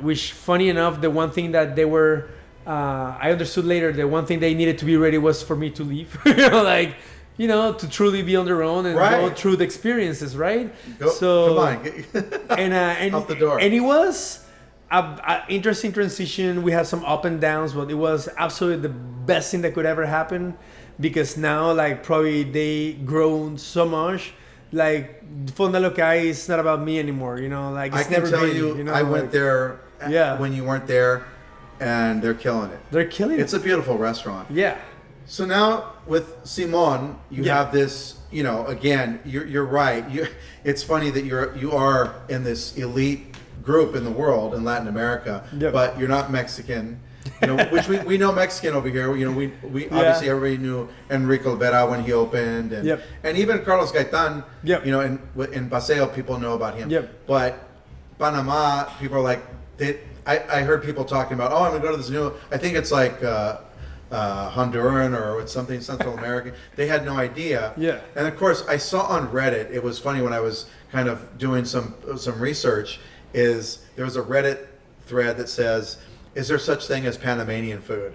Which, funny enough, the one thing that they were, I understood later, the one thing they needed to be ready was for me to leave, to truly be on their own and go through the experiences, right? Come on, and out the door. And it was an interesting transition. We had some up and downs, but it was absolutely the best thing that could ever happen because now, like, probably they grown so much. Like Fonda Lokai is not about me anymore, Like it's I can never tell been, I went there when you weren't there, and they're killing it. They're killing it. It's a beautiful restaurant. Yeah. So now with Simon, you have this. Again, you're right. It's funny that you are in this elite group in the world in Latin America, but you're not Mexican. Which we know Mexican over here. We obviously everybody knew Enrique Olvera when he opened, and even Carlos Gaitan. In Paseo, people know about him. But Panama, people are like, I heard people talking about, I'm gonna go to this new. I think it's like Honduran or it's something Central American. They had no idea. And of course, I saw on Reddit. It was funny when I was kind of doing some research. Is there was a Reddit thread that says, is there such thing as Panamanian food?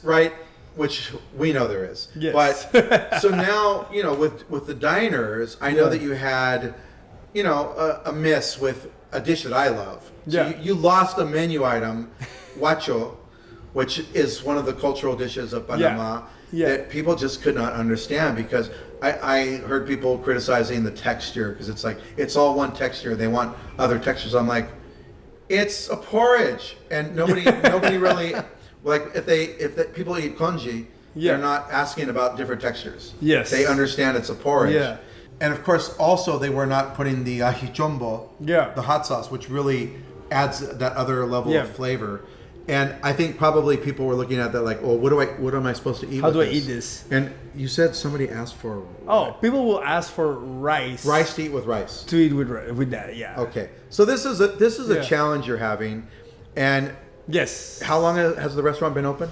Right. Which we know there is. Yes. But so now, with the diners, I know that you had, a miss with a dish that I love. So you lost a menu item, huacho, which is one of the cultural dishes of Panama that people just could not understand because I heard people criticizing the texture because it's like, it's all one texture. They want other textures. I'm like, it's a porridge, and nobody really like if people eat congee, they're not asking about different textures. Yes, they understand it's a porridge. And of course, also they were not putting the ajichombo, the hot sauce, which really adds that other level of flavor. And I think probably people were looking at that like, well, what am I supposed to eat? How do I eat this? And you said somebody asked for. People will ask for rice. Rice to eat with rice. To eat with that, Okay, so this is a challenge you're having, and yes. How long has the restaurant been open?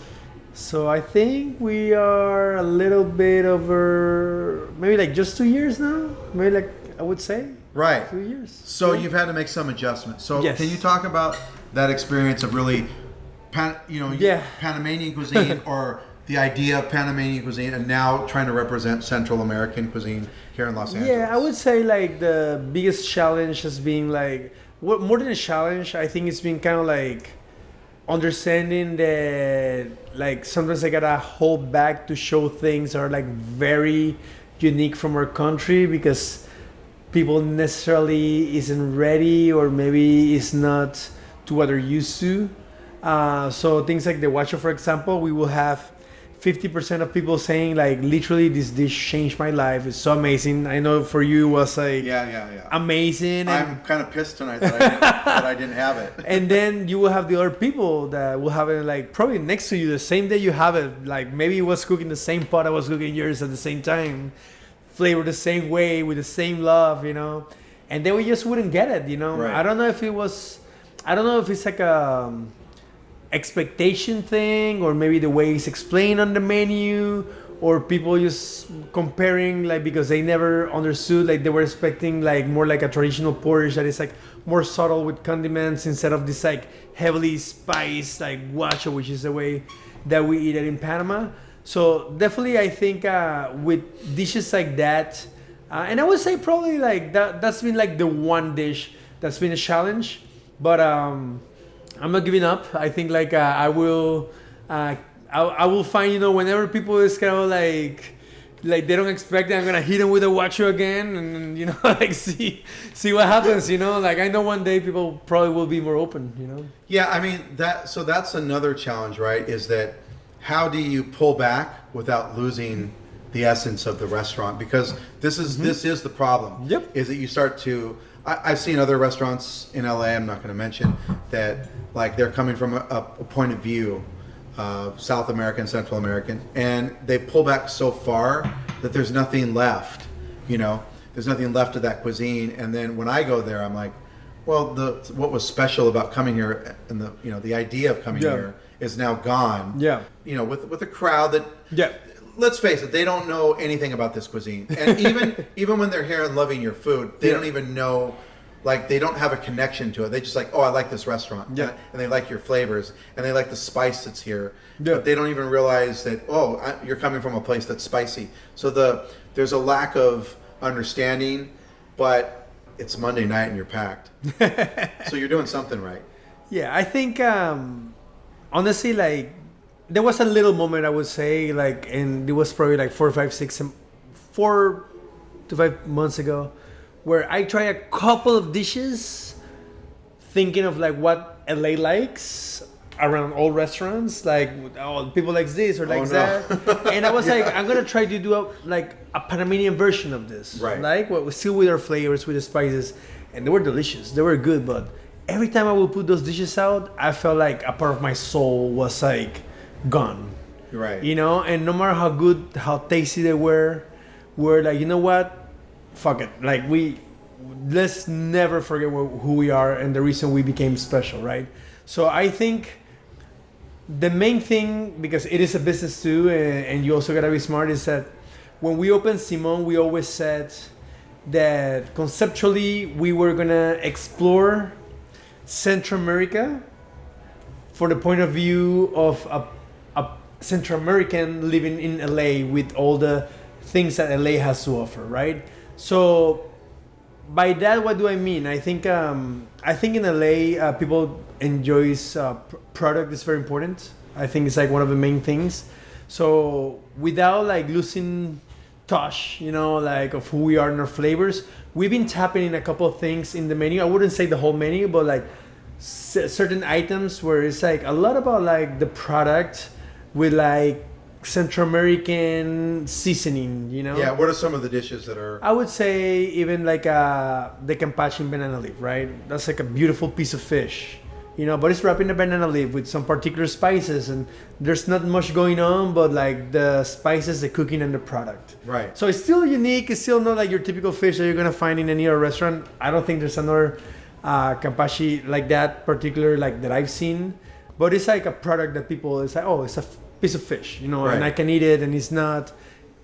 So I think we are a little bit over, maybe like just 2 years now. Maybe like I would say. Right. 2 years. So you've had to make some adjustments. So yes. Can you talk about that experience of really, Panamanian cuisine or the idea of Panamanian cuisine and now trying to represent Central American cuisine here in Los Angeles? Yeah, I would say like the biggest challenge has been like, more than a challenge, I think it's been kind of like understanding that like sometimes I gotta hold back to show things that are like very unique from our country because people necessarily isn't ready or maybe is not to what they're used to. So things like the huacho, for example, we will have 50% of people saying like literally this dish changed my life. It's so amazing. I know for you it was like amazing. I'm kind of pissed tonight that I didn't have it. And then you will have the other people that will have it like probably next to you the same day you have it. Like maybe it was cooking the same pot I was cooking yours at the same time, flavored the same way with the same love, and then we just wouldn't get it. You know, Right. I don't know if it was, I don't know if it's like a expectation thing, or maybe the way it's explained on the menu, or people just comparing, like, because they never understood, like they were expecting like more like a traditional porridge that is like more subtle with condiments instead of this like heavily spiced like guacho, which is the way that we eat it in Panama. So definitely I think with dishes like that, and I would say probably like that's been like the one dish that's been a challenge, but I'm not giving up. I think like I will find, you know, whenever people is kind of like they don't expect it, I'm gonna hit them with a guacho again, and you know, like see what happens. You know, like I know one day people probably will be more open. You know. Yeah, I mean that's another challenge, right? Is that how do you pull back without losing the essence of the restaurant? Because this is the problem. Yep. Is that you start to I've seen other restaurants in LA, I'm not going to mention, that like they're coming from a point of view, South American, Central American, and they pull back so far that there's nothing left. You know, there's nothing left of that cuisine. And then when I go there, I'm like, well, what was special about coming here, and the idea of coming here is now gone. Yeah. You know, with a crowd that. Yeah. Let's face it, they don't know anything about this cuisine. And even when they're here and loving your food, they don't even know, like they don't have a connection to it. They just like, oh, I like this restaurant. Yeah. And they like your flavors, and they like the spice that's here. Yeah. But they don't even realize that, you're coming from a place that's spicy. So there's a lack of understanding, but it's Monday night and you're packed. So you're doing something right. Yeah, I think honestly, like there was a little moment, I would say, like, and it was probably like 4 to 5 months ago, where I tried a couple of dishes, thinking of like what LA likes around all restaurants, like people like this or like that, and I was like, I'm gonna try to do a Panamanian version of this, right? Like still with our flavors, with the spices, and they were delicious, they were good, but every time I would put those dishes out, I felt like a part of my soul was like gone, right? You know, and no matter how good, how tasty they were like, you know what, fuck it, like let's never forget who we are and the reason we became special, right? So I think the main thing, because it is a business too, and you also gotta be smart, is that when we opened Simon, we always said that conceptually we were gonna explore Central America for the point of view of a Central American living in LA with all the things that LA has to offer, right? So by that, what do I mean? I think in LA people enjoys product is very important. I think it's like one of the main things. So without like losing touch, you know, like of who we are and our flavors, we've been tapping in a couple of things in the menu. I wouldn't say the whole menu, but like certain items where it's like a lot about like the product with like Central American seasoning, you know? Yeah, what are some of the dishes that are... I would say even like the campache in banana leaf, right? That's like a beautiful piece of fish, you know, but it's wrapped in a banana leaf with some particular spices, and there's not much going on but like the spices, the cooking, and the product. Right. So it's still unique. It's still not like your typical fish that you're gonna find in any other restaurant. I don't think there's another campache like that particular, like that I've seen. But it's like a product that people, it's like, oh, it's a piece of fish, you know, right. And I can eat it, and it's not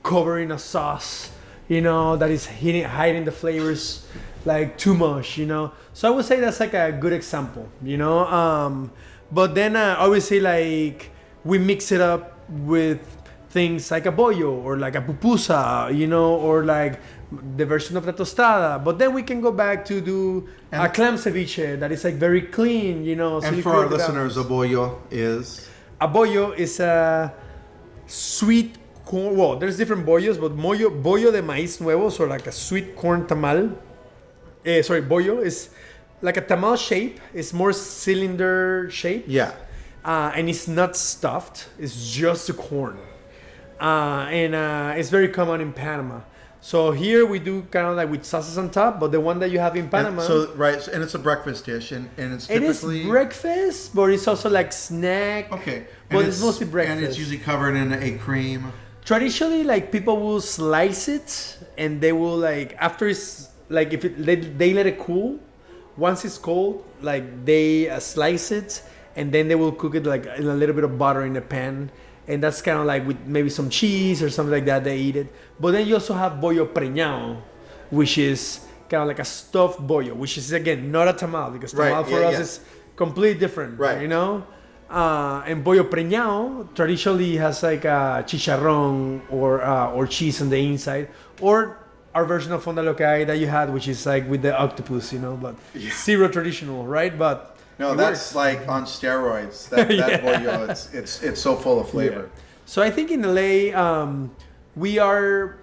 covered in a sauce, you know, that is hiding the flavors like too much, you know. So I would say that's like a good example, you know. But then obviously like we mix it up with things like a bollo or like a pupusa, you know, or like the version of the tostada. But then we can go back to do a clam ceviche that is like very clean, you know. So and for our listeners, a bollo is? A bollo is a sweet corn. Well, there's different bollos, but bollo de maíz nuevos, or like a sweet corn tamal. Bollo is like a tamal shape. It's more cylinder shape. Yeah. And it's not stuffed. It's just the corn. And it's very common in Panama. So here we do kind of like with sauces on top, but the one that you have in Panama. And it's a breakfast dish, and it's typically... It is breakfast, but it's also like snack. Okay. But it's mostly breakfast. And it's usually covered in a cream. Traditionally, like people will slice it, and they will like, after it's like if they let it cool. Once it's cold, like they slice it and then they will cook it like in a little bit of butter in a pan, and that's kind of like with maybe some cheese or something like that. They eat it. But then you also have bollo preñado, which is kind of like a stuffed bollo, which is again not a tamal because tamal for us is completely different, right? You know. And bollo preñado traditionally has like a chicharrón or cheese on the inside, or our version of fonda locay that you had, which is like with the octopus, you know, but zero traditional, right? But no, that's like on steroids. That bollo, it's so full of flavor. Yeah. So I think in LA, we are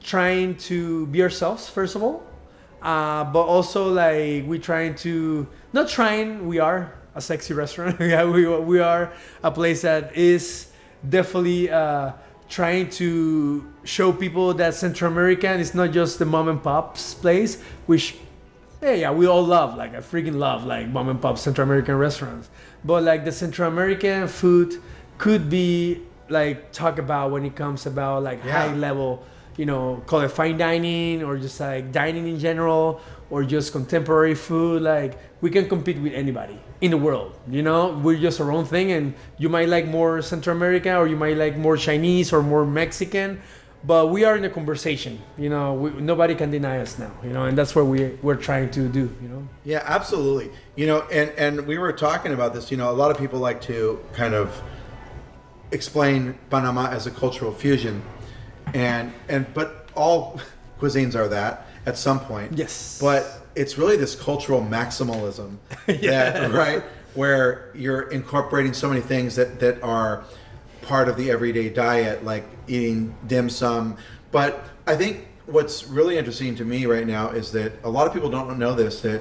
trying to be ourselves, first of all, but also like we are a sexy restaurant. Yeah, we are a place that is definitely trying to show people that Central American is not just the mom and pop's place, which we all love. Like I freaking love like mom and pop Central American restaurants. But like the Central American food could be like talk about when it comes about like high level, you know, call it fine dining or just like dining in general or just contemporary food. Like we can compete with anybody in the world, you know. We're just our own thing, and you might like more Central America or you might like more Chinese or more Mexican, but we are in a conversation, you know. Nobody can deny us now, you know, and that's what we're trying to do, you know. Yeah, absolutely. You know, and we were talking about this, you know, a lot of people like to kind of explain Panama as a cultural fusion, but all cuisines are that at some point. Yes. But it's really this cultural maximalism, that, right? Where you're incorporating so many things that are part of the everyday diet, like eating dim sum. But I think what's really interesting to me right now is that a lot of people don't know this, that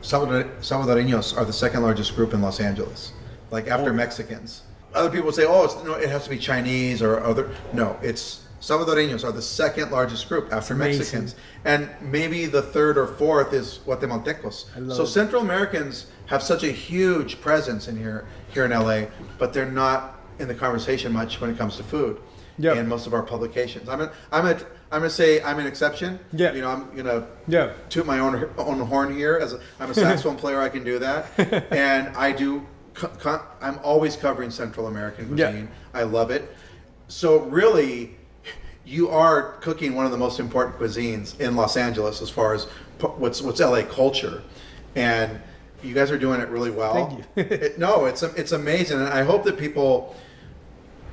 Salvadoreños are the second largest group in Los Angeles, like after Mexicans. Other people say, it has to be Chinese or other. No, it's Salvadoreños are the second largest group after Mexicans. And maybe the third or fourth is Guatemaltecos. So Central Americans have such a huge presence in here in LA, but they're not in the conversation much when it comes to food in most of our publications. I'm gonna say I'm an exception. Yeah. You know, I'm gonna toot my own horn here. I'm a saxophone player, I can do that. And I do I'm always covering Central American cuisine. I love it. So really, you are cooking one of the most important cuisines in Los Angeles as far as what's LA culture, and you guys are doing it really well. Thank you. It's amazing, and I hope that people,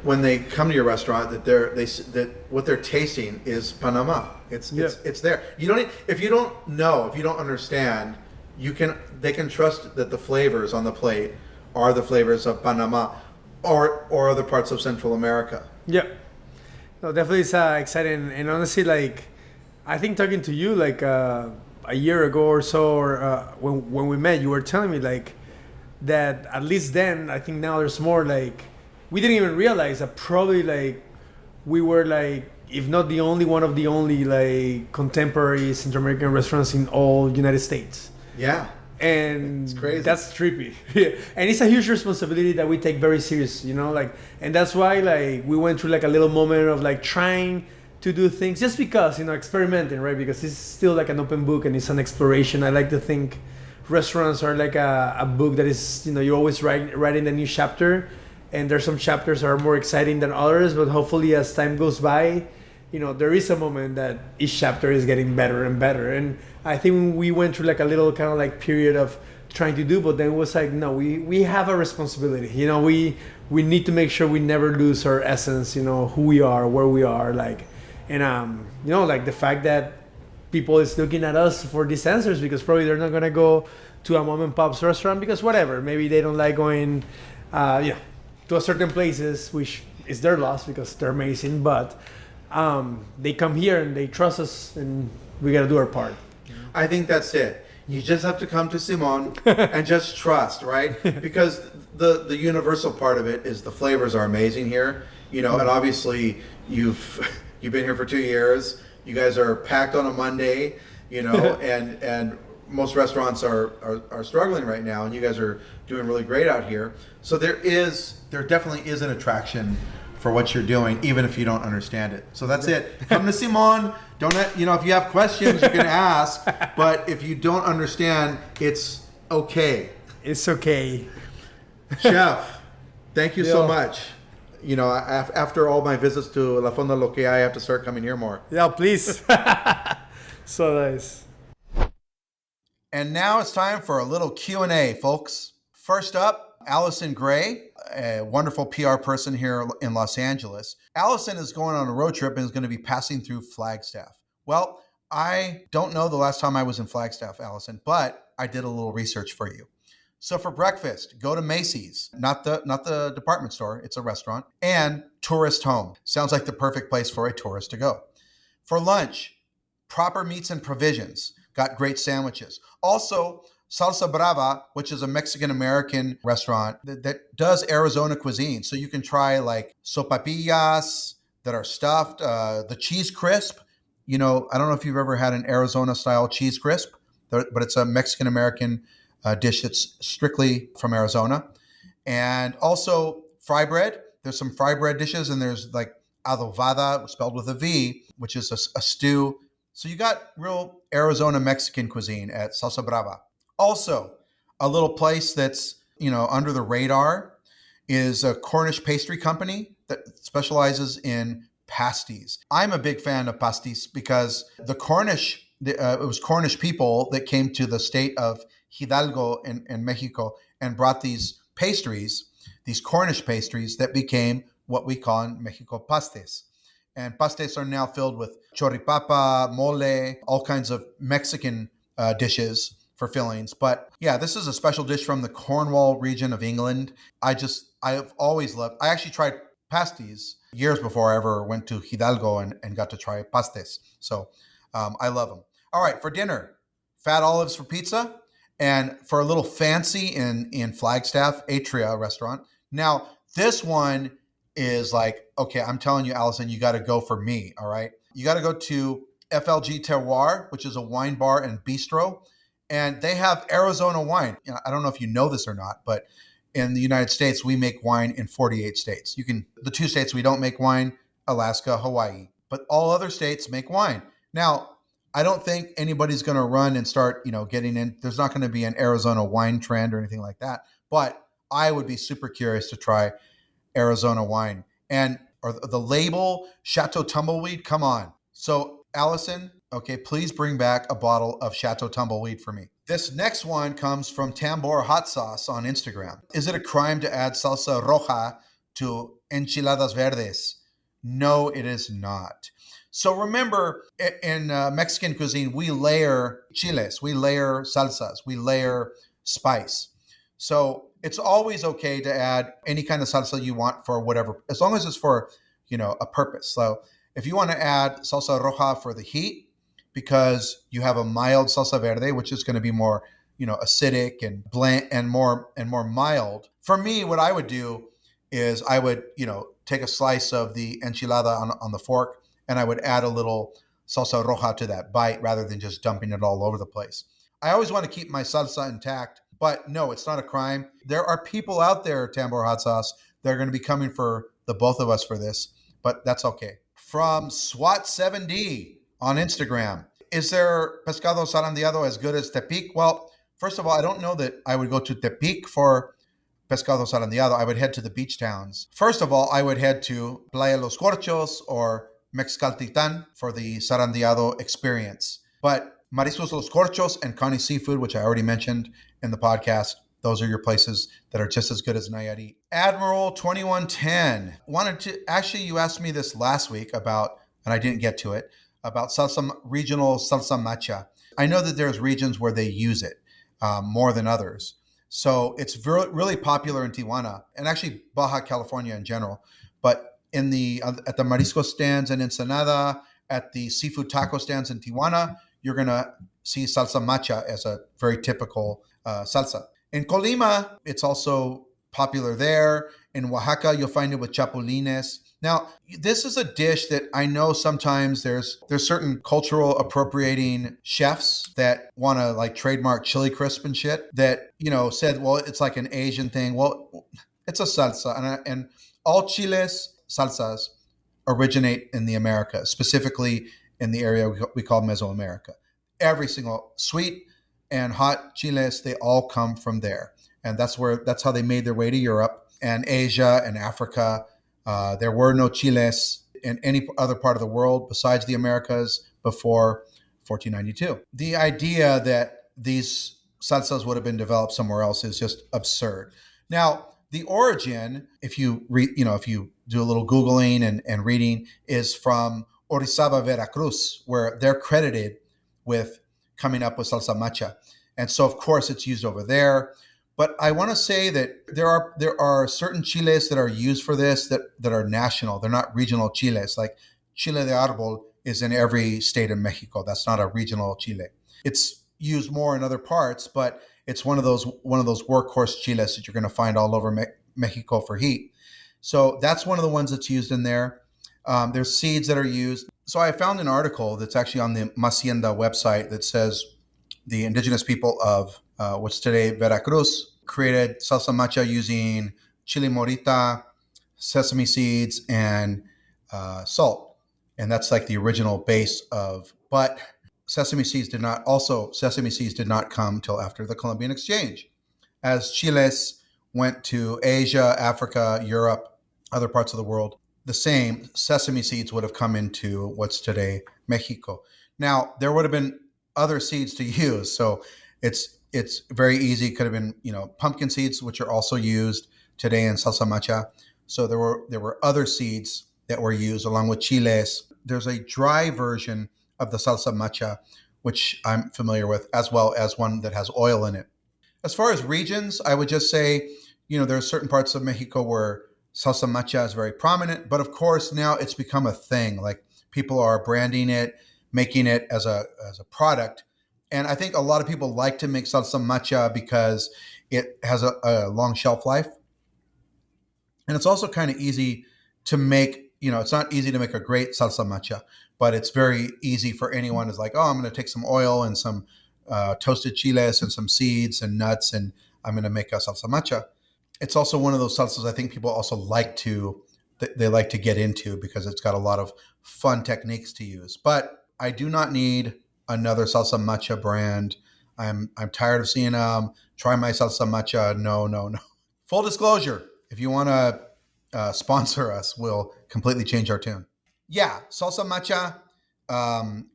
when they come to your restaurant, that what they're tasting is Panama. It's there. If you don't understand, they can trust that the flavors on the plate are the flavors of Panama or other parts of Central America. Yeah. No, definitely it's exciting, and honestly, like I think talking to you like a year ago or so, or when we met, you were telling me like that at least then. I think now there's more. Like we didn't even realize that probably like we were like, if not the only one of the only like contemporary Central American restaurants in all United States. Yeah. And it's crazy. That's trippy. And it's a huge responsibility that we take very serious, you know, like, and that's why like we went through like a little moment of like trying to do things just because, you know, experimenting, right? Because it's still like an open book and it's an exploration. I like to think restaurants are like a book that is, you know, you're always writing a new chapter, and there's some chapters that are more exciting than others, but hopefully as time goes by, you know, there is a moment that each chapter is getting better and better. And I think we went through like a little kind of like period of trying to do, but then it was like, no, we have a responsibility. You know, we need to make sure we never lose our essence, you know, who we are, where we are, like, and you know, like the fact that people is looking at us for these answers, because probably they're not gonna go to a mom and pop's restaurant because whatever, maybe they don't like going, to a certain places, which is their loss because they're amazing, but they come here and they trust us, and we got to do our part. I think that's it. You just have to come to Simon and just trust, right? Because the universal part of it is the flavors are amazing here, you know, and obviously you've been here for 2 years. You guys are packed on a Monday, you know, and most restaurants are struggling right now, and you guys are doing really great out here. So there definitely is an attraction for what you're doing, even if you don't understand it. So that's it. Come to Simon. Don't, if you have questions, you can ask. But if you don't understand, it's okay. It's okay. Chef, thank you so much. After all my visits to La Fonda Loque, I have to start coming here more. Yeah, please. So nice. And now it's time for a little Q&A, folks. First up, Allison Gray, a wonderful PR person here in Los Angeles. Allison is going on a road trip and is going to be passing through Flagstaff. Well, I don't know the last time I was in Flagstaff, Allison, but I did a little research for you. So for breakfast, go to Macy's, not the department store, it's a restaurant, and Tourist Home. Sounds like the perfect place for a tourist to go. For lunch, Proper Meats and Provisions, got great sandwiches. Also, Salsa Brava, which is a Mexican-American restaurant that does Arizona cuisine. So you can try like sopapillas that are stuffed, the cheese crisp. I don't know if you've ever had an Arizona-style cheese crisp, but it's a Mexican-American dish that's strictly from Arizona. And also fry bread. There's some fry bread dishes, and there's like adobada, spelled with a V, which is a stew. So you got real Arizona Mexican cuisine at Salsa Brava. Also, a little place that's, under the radar is a Cornish pastry company that specializes in pasties. I'm a big fan of pasties because it was Cornish people that came to the state of Hidalgo in Mexico and brought these pastries, these Cornish pastries that became what we call in Mexico pastes. And pastes are now filled with choripapa, mole, all kinds of Mexican dishes for fillings. But yeah, this is a special dish from the Cornwall region of England. I've always loved, I actually tried pasties years before I ever went to Hidalgo and got to try pastes. So I love them. All right, for dinner, fat olives for pizza, and for a little fancy in Flagstaff, Atria restaurant. Now, this one is like, okay, I'm telling you, Allison, you got to go for me, all right? You got to go to FLG Terroir, which is a wine bar and bistro, and they have Arizona wine. I don't know if you know this or not, but in the United States, we make wine in 48 states. The 2 states we don't make wine, Alaska, Hawaii, but all other states make wine. Now, I don't think anybody's going to run and start, getting in. There's not going to be an Arizona wine trend or anything like that, but I would be super curious to try Arizona wine. Or the label, Chateau Tumbleweed, come on. So Allison, okay, please bring back a bottle of Chateau Tumbleweed for me. This next one comes from Tambor Hot Sauce on Instagram. Is it a crime to add salsa roja to enchiladas verdes? No, it is not. So remember, in Mexican cuisine, we layer chiles, we layer salsas, we layer spice. So it's always okay to add any kind of salsa you want for whatever, as long as it's for, a purpose. So if you want to add salsa roja for the heat, because you have a mild salsa verde, which is going to be more, acidic and bland and more mild. For me, what I would do is I would, take a slice of the enchilada on the fork, and I would add a little salsa roja to that bite rather than just dumping it all over the place. I always want to keep my salsa intact, but no, it's not a crime. There are people out there, Tambor Hot Sauce, that are going to be coming for the both of us for this, but that's okay. From SWAT7D on Instagram, is there pescado zarandeado as good as Tepic? Well, first of all, I don't know that I would go to Tepic for pescado zarandeado. I would head to the beach towns. First of all, I would head to Playa Los Corchos or Mexcaltitan for the zarandeado experience. But Mariscos Los Corchos and Connie Seafood, which I already mentioned in the podcast, those are your places that are just as good as Nayarit. Admiral 2110 actually, you asked me this last week about, and I didn't get to it, about regional salsa macha. I know that there's regions where they use it more than others. So it's really popular in Tijuana and actually Baja California in general. But at the marisco stands in Ensenada, at the seafood taco stands in Tijuana, you're going to see salsa macha as a very typical salsa. In Colima, it's also popular there. In Oaxaca, you'll find it with chapulines. Now, this is a dish that I know sometimes there's certain cultural appropriating chefs that want to like trademark chili crisp and shit that, said, well, it's like an Asian thing. Well, it's a salsa and all chiles salsas originate in the Americas, specifically in the area we call Mesoamerica. Every single sweet and hot chiles, they all come from there. And that's how they made their way to Europe and Asia and Africa. There were no chiles in any other part of the world besides the Americas before 1492. The idea that these salsas would have been developed somewhere else is just absurd. Now, the origin, if you read, if you do a little Googling and reading, is from Orizaba, Veracruz, where they're credited with coming up with salsa macha. And so, of course, it's used over there. But I want to say that there are certain chiles that are used for this that are national. They're not regional chiles. Like chile de árbol is in every state in Mexico. That's not a regional chile. It's used more in other parts, but it's one of those workhorse chiles that you're going to find all over Mexico for heat. So that's one of the ones that's used in there. There's seeds that are used. So I found an article that's actually on the Macienda website that says the indigenous people of what's today Veracruz created salsa macha using chile morita, sesame seeds, and salt. And that's like the original base of, but sesame seeds did not come till after the Columbian Exchange. As chiles went to Asia, Africa, Europe, other parts of the world, the same sesame seeds would have come into what's today Mexico. Now, there would have been other seeds to use. So it's very easy. Could have been, pumpkin seeds, which are also used today in salsa macha. So there were other seeds that were used along with chiles. There's a dry version of the salsa macha, which I'm familiar with, as well as one that has oil in it. As far as regions, I would just say, there are certain parts of Mexico where salsa macha is very prominent, but of course now it's become a thing. Like people are branding it, making it as a product. And I think a lot of people like to make salsa macha because it has a long shelf life. And it's also kind of easy to make, it's not easy to make a great salsa macha, but it's very easy for anyone who's like, oh, I'm going to take some oil and some toasted chiles and some seeds and nuts, and I'm going to make a salsa macha. It's also one of those salsas I think people also like to get into because it's got a lot of fun techniques to use. But I do not need another salsa macha brand. I'm tired of seeing try my salsa macha. No. Full disclosure, if you want to sponsor us, we'll completely change our tune. Yeah, salsa macha.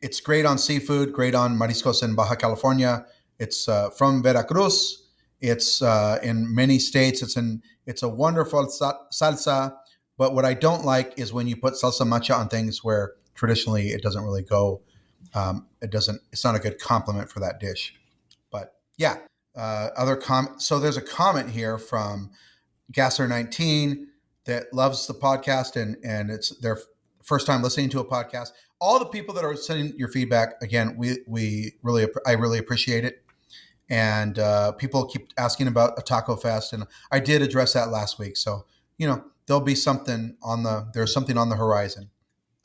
It's great on seafood, great on mariscos in Baja California. It's from Veracruz. It's in many states. It's a wonderful salsa. But what I don't like is when you put salsa macha on things where traditionally it doesn't really go. It's not a good compliment for that dish. But yeah, so there's a comment here from Gasser19 that loves the podcast and it's their first time listening to a podcast. All the people that are sending your feedback, again, I really appreciate it. And people keep asking about a taco fest, and I did address that last week. So there'll be something there's something on the horizon.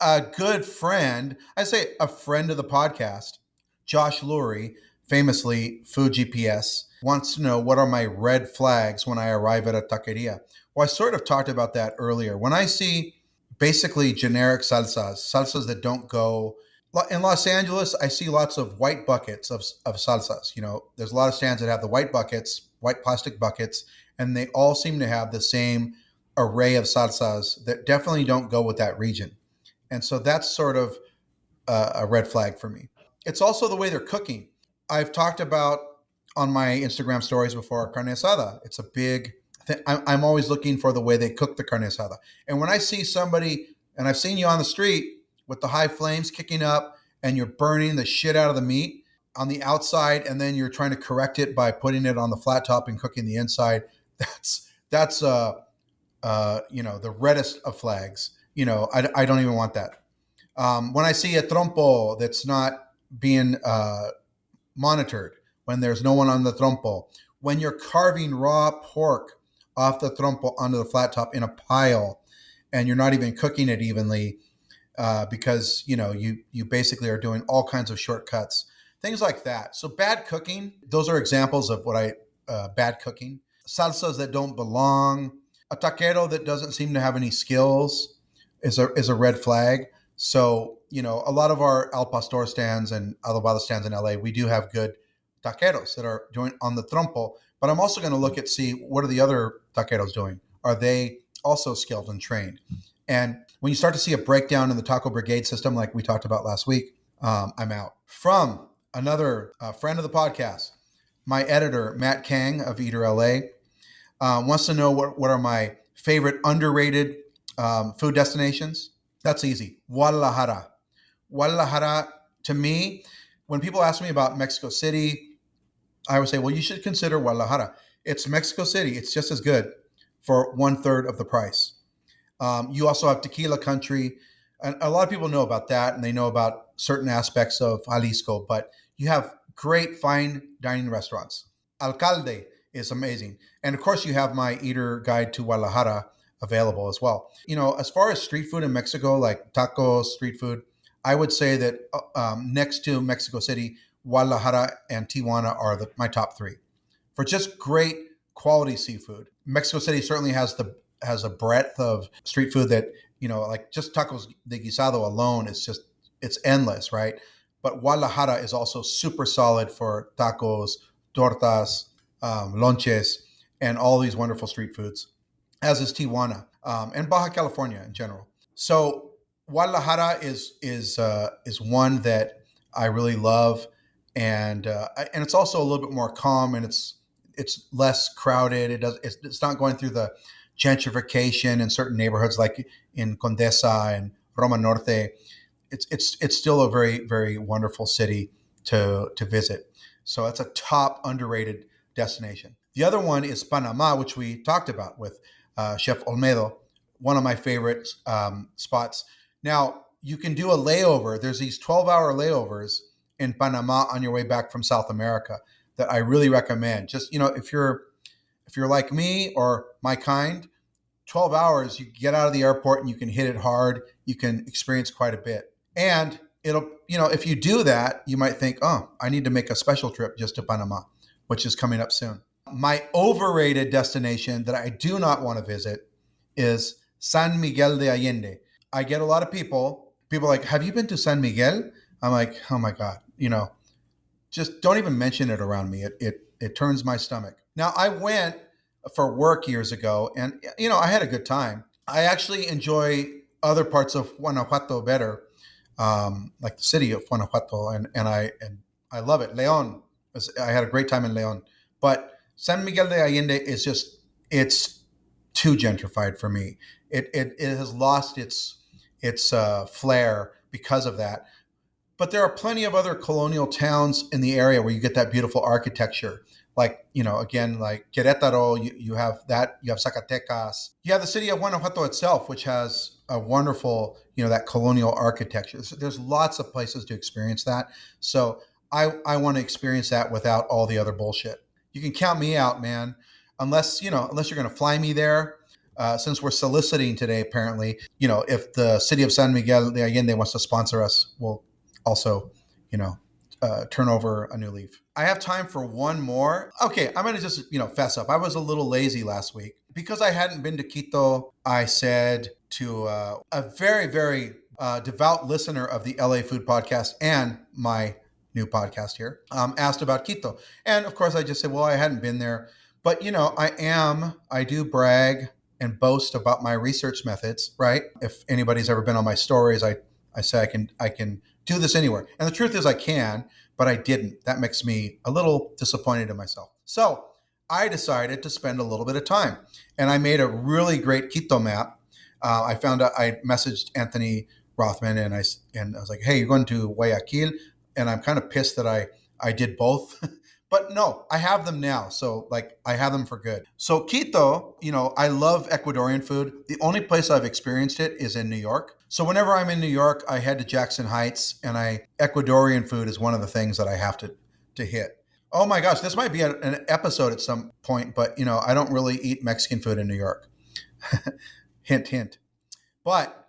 A good friend, I say a friend of the podcast, Josh Lurie, famously Food GPS, wants to know what are my red flags when I arrive at a taqueria. Well, I sort of talked about that earlier. When I see basically generic salsas that don't go, in Los Angeles, I see lots of white buckets of salsas. There's a lot of stands that have the white plastic buckets, and they all seem to have the same array of salsas that definitely don't go with that region. And so that's sort of a red flag for me. It's also the way they're cooking. I've talked about on my Instagram stories before, carne asada. It's a big thing. I'm always looking for the way they cook the carne asada. And when I see somebody, and I've seen you on the street with the high flames kicking up and you're burning the shit out of the meat on the outside, and then you're trying to correct it by putting it on the flat top and cooking the inside, that's the reddest of flags. I don't even want that. When I see a trompo that's not being monitored, when there's no one on the trompo, when you're carving raw pork off the trompo onto the flat top in a pile and you're not even cooking it evenly because, you basically are doing all kinds of shortcuts, things like that. So bad cooking, those are examples of bad cooking. Salsas that don't belong, a taquero that doesn't seem to have any skills. is a red flag. So, a lot of our al pastor stands and adobado stands in LA, we do have good taqueros that are doing on the trompo. But I'm also going to look at see what are the other taqueros doing. Are they also skilled and trained? And when you start to see a breakdown in the taco brigade system, like we talked about last week, I'm out. From another friend of the podcast, my editor Matt Kang of Eater LA wants to know what are my favorite underrated food destinations. That's easy. Guadalajara. Guadalajara, to me, when people ask me about Mexico City, I would say, well, you should consider Guadalajara. It's Mexico City. It's just as good for 1/3 of the price. You also have tequila country. And a lot of people know about that, and they know about certain aspects of Jalisco, but you have great fine dining restaurants. Alcalde is amazing. And of course, you have my Eater Guide to Guadalajara available as well. As far as street food in Mexico, like tacos, street food, I would say that next to Mexico City, Guadalajara and Tijuana are my top three for just great quality seafood. Mexico City certainly has a breadth of street food that, like just tacos de guisado alone it's endless, right? But Guadalajara is also super solid for tacos, tortas, lonches, and all these wonderful street foods, as is Tijuana and Baja California in general. So Guadalajara is one that I really love, and it's also a little bit more calm, and it's less crowded. It's not going through the gentrification in certain neighborhoods like in Condesa and Roma Norte. It's still a very, very wonderful city to visit. So it's a top underrated destination. The other one is Panama, which we talked about with Chef Olmedo, one of my favorite spots. Now, you can do a layover. There's these 12-hour layovers in Panama on your way back from South America that I really recommend. Just, if you're like me or my kind, 12 hours, you get out of the airport and you can hit it hard. You can experience quite a bit. And if you do that, you might think, oh, I need to make a special trip just to Panama, which is coming up soon. My overrated destination that I do not want to visit is San Miguel de Allende. I get a lot of people like, have you been to San Miguel? I'm like, oh my God, just don't even mention it around me. It turns my stomach. Now, I went for work years ago, and I had a good time. I actually enjoy other parts of Guanajuato better, like the city of Guanajuato, and I love it. León, I had a great time in León, but San Miguel de Allende is it's too gentrified for me. It has lost its flair because of that. But there are plenty of other colonial towns in the area where you get that beautiful architecture. Like, again, like Querétaro, you have that, you have Zacatecas. You have the city of Guanajuato itself, which has a wonderful, that colonial architecture. So there's lots of places to experience that. So I want to experience that without all the other bullshit. You can count me out, man. Unless you're going to fly me there. Since we're soliciting today, apparently, if the city of San Miguel de Allende wants to sponsor us, we'll also, turn over a new leaf. I have time for one more. Okay, I'm going to just, fess up. I was a little lazy last week. Because I hadn't been to Quito, I said to a very, very devout listener of the LA Food Podcast and my new podcast here, asked about Quito. And of course, I just said, well, I hadn't been there. But, I do brag and boast about my research methods, right? If anybody's ever been on my stories, I say I can do this anywhere. And the truth is I can, but I didn't. That makes me a little disappointed in myself. So I decided to spend a little bit of time, and I made a really great Quito map. I messaged Anthony Rothman, and I was like, hey, you're going to Guayaquil? And I'm kind of pissed that I did both. But no, I have them now. So I have them for good. So Quito, I love Ecuadorian food. The only place I've experienced it is in New York. So whenever I'm in New York, I head to Jackson Heights, and Ecuadorian food is one of the things that I have to hit. Oh my gosh, this might be an episode at some point, but I don't really eat Mexican food in New York. Hint, hint. But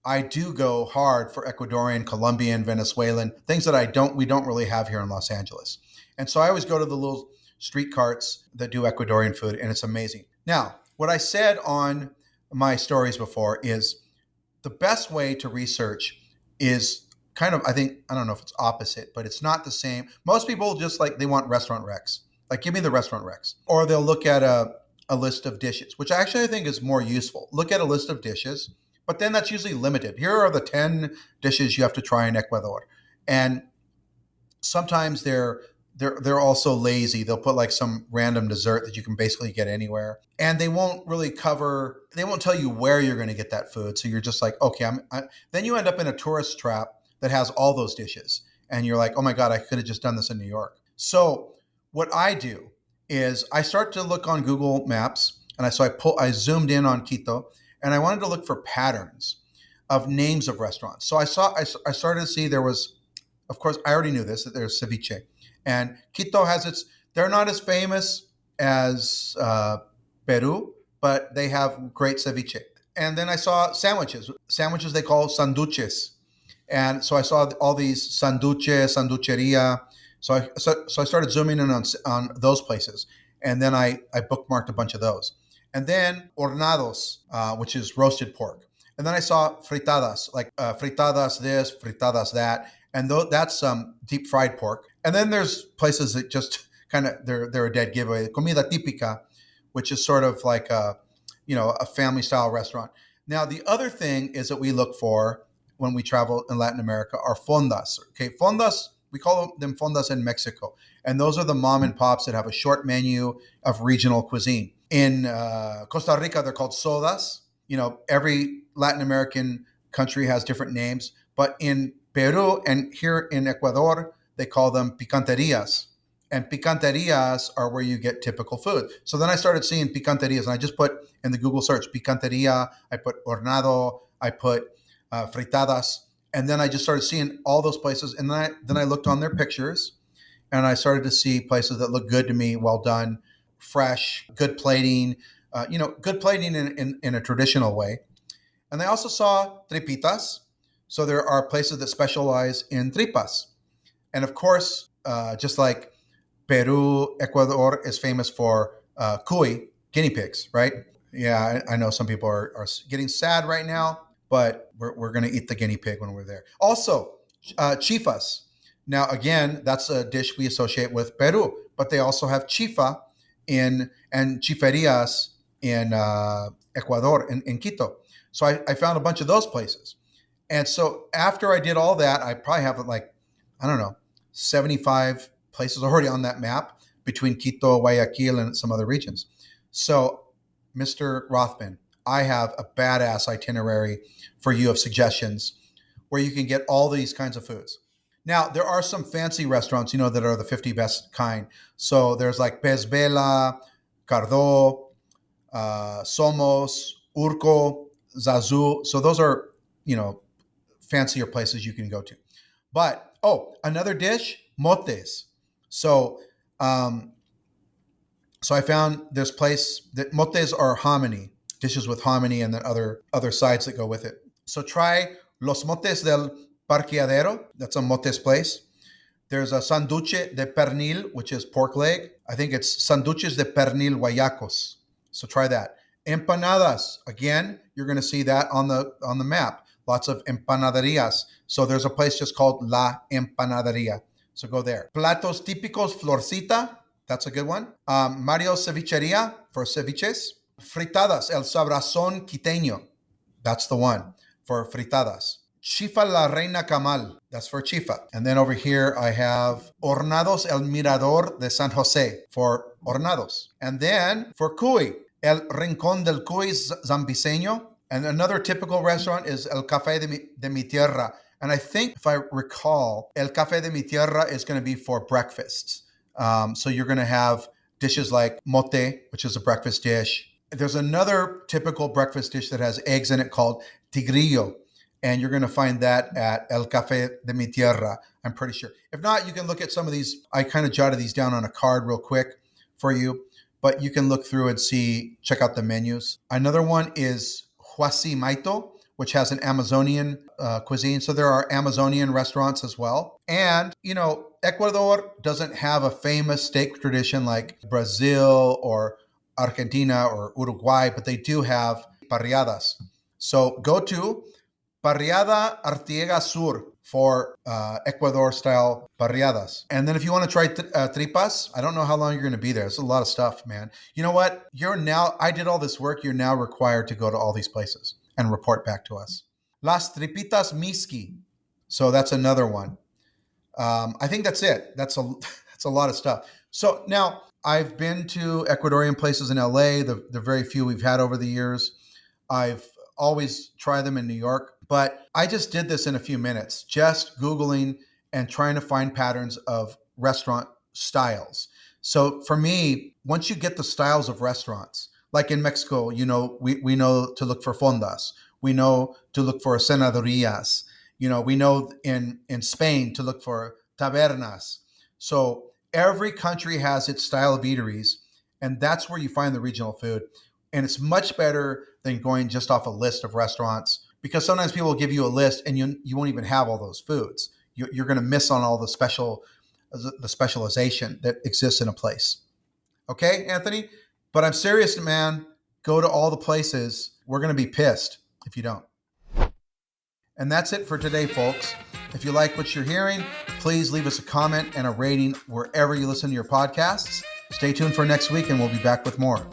I do go hard for Ecuadorian, Colombian, Venezuelan, things that we don't really have here in Los Angeles. And so I always go to the little street carts that do Ecuadorian food, and it's amazing. Now, what I said on my stories before is the best way to research is kind of, I think, I don't know if it's opposite, but it's not the same. Most people just like, they want restaurant recs. Like, give me the restaurant recs. Or they'll look at a list of dishes, which actually I think is more useful. Look at a list of dishes, but then that's usually limited. Here are the 10 dishes you have to try in Ecuador. And sometimes they're also lazy. They'll put like some random dessert that you can basically get anywhere, and they won't really cover. They won't tell you where you're going to get that food. So you're just like, okay, then you end up in a tourist trap that has all those dishes, and you're like, oh my god, I could have just done this in New York. So what I do is I start to look on Google Maps, and I zoomed in on Quito, and I wanted to look for patterns of names of restaurants. So I started to see there was, of course, I already knew this, that there's ceviche. And Quito they're not as famous as Peru, but they have great ceviche. And then I saw sandwiches they call sanduches. And so I saw all these sanducheria. So I started zooming in on those places. And then I bookmarked a bunch of those. And then hornados, which is roasted pork. And then I saw fritadas, like fritadas this, fritadas that. And that's deep fried pork. And then there's places that just kind of, they're a dead giveaway. Comida típica, which is sort of like a family style restaurant. Now, the other thing is that we look for when we travel in Latin America are fondas. Okay, fondas, we call them fondas in Mexico. And those are the mom and pops that have a short menu of regional cuisine. In Costa Rica, they're called sodas. Every Latin American country has different names. But in Peru and here in Ecuador, they call them picanterias. And picanterias are where you get typical food. So then I started seeing picanterias, and I just put in the Google search picanteria, I put hornado, I put fritadas, and then I just started seeing all those places. And then I looked on their pictures, and I started to see places that look good to me, well done, fresh, good plating, good plating in a traditional way. And I also saw tripitas. So there are places that specialize in tripas. And of course, just like Peru, Ecuador is famous for cuy, guinea pigs, right? Yeah, I know some people are getting sad right now, but we're going to eat the guinea pig when we're there. Also, chifas. Now, again, that's a dish we associate with Peru, but they also have chifa and chiferias in Ecuador, in Quito. So I found a bunch of those places. And so after I did all that, I probably have 75 places already on that map between Quito, Guayaquil, and some other regions. So, Mr. Rothman, I have a badass itinerary for you of suggestions where you can get all these kinds of foods. Now, there are some fancy restaurants, that are the 50 best kind. So there's like Pez Vela, Cardo, Somos, Urco, Zazu. So those are, fancier places you can go to. But, another dish, motes. So I found this place that motes are hominy, dishes with hominy and then other sides that go with it. So try los motes del parqueadero. That's a motes place. There's a sanduche de pernil, which is pork leg. I think it's sanduches de pernil guayacos. So try that. Empanadas. Again, you're going to see that on the map. Lots of empanaderias. So there's a place just called La Empanaderia. So go there. Platos típicos Florcita. That's a good one. Mario's Cevicheria for ceviches. Fritadas, El Sabrazón Quiteño. That's the one for fritadas. Chifa La Reina Camal. That's for chifa. And then over here I have Hornados El Mirador de San Jose for hornados. And then for cuy, El Rincón del Cuy Zambiseño. And another typical restaurant is El Café de Mi Tierra. And I think, if I recall, El Café de Mi Tierra is going to be for breakfasts. So you're going to have dishes like mote, which is a breakfast dish. There's another typical breakfast dish that has eggs in it called tigrillo. And you're going to find that at El Café de Mi Tierra, I'm pretty sure. If not, you can look at some of these. I kind of jotted these down on a card real quick for you. But you can look through and check out the menus. Another one is Huasimaito, which has an Amazonian cuisine. So there are Amazonian restaurants as well. And, Ecuador doesn't have a famous steak tradition like Brazil or Argentina or Uruguay, but they do have parrilladas. So go to Parrillada Artiega Sur for Ecuador-style parrilladas. And then if you want to try tripas, I don't know how long you're going to be there. It's a lot of stuff, man. You know what? I did all this work. You're now required to go to all these places and report back to us. Las Tripitas Miski. So that's another one. I think that's it. That's a lot of stuff. So now I've been to Ecuadorian places in LA, the very few we've had over the years. I've always tried them in New York, but I just did this in a few minutes, just Googling and trying to find patterns of restaurant styles. So for me, once you get the styles of restaurants, like in Mexico, we know to look for fondas. We know to look for cenadorias. We know in Spain to look for tabernas. So every country has its style of eateries, and that's where you find the regional food. And it's much better than going just off a list of restaurants, because sometimes people will give you a list and you won't even have all those foods. You're going to miss on all the specialization that exists in a place. Okay, Anthony? But I'm serious, man. Go to all the places. We're going to be pissed if you don't. And that's it for today, folks. If you like what you're hearing, please leave us a comment and a rating wherever you listen to your podcasts. Stay tuned for next week, and we'll be back with more.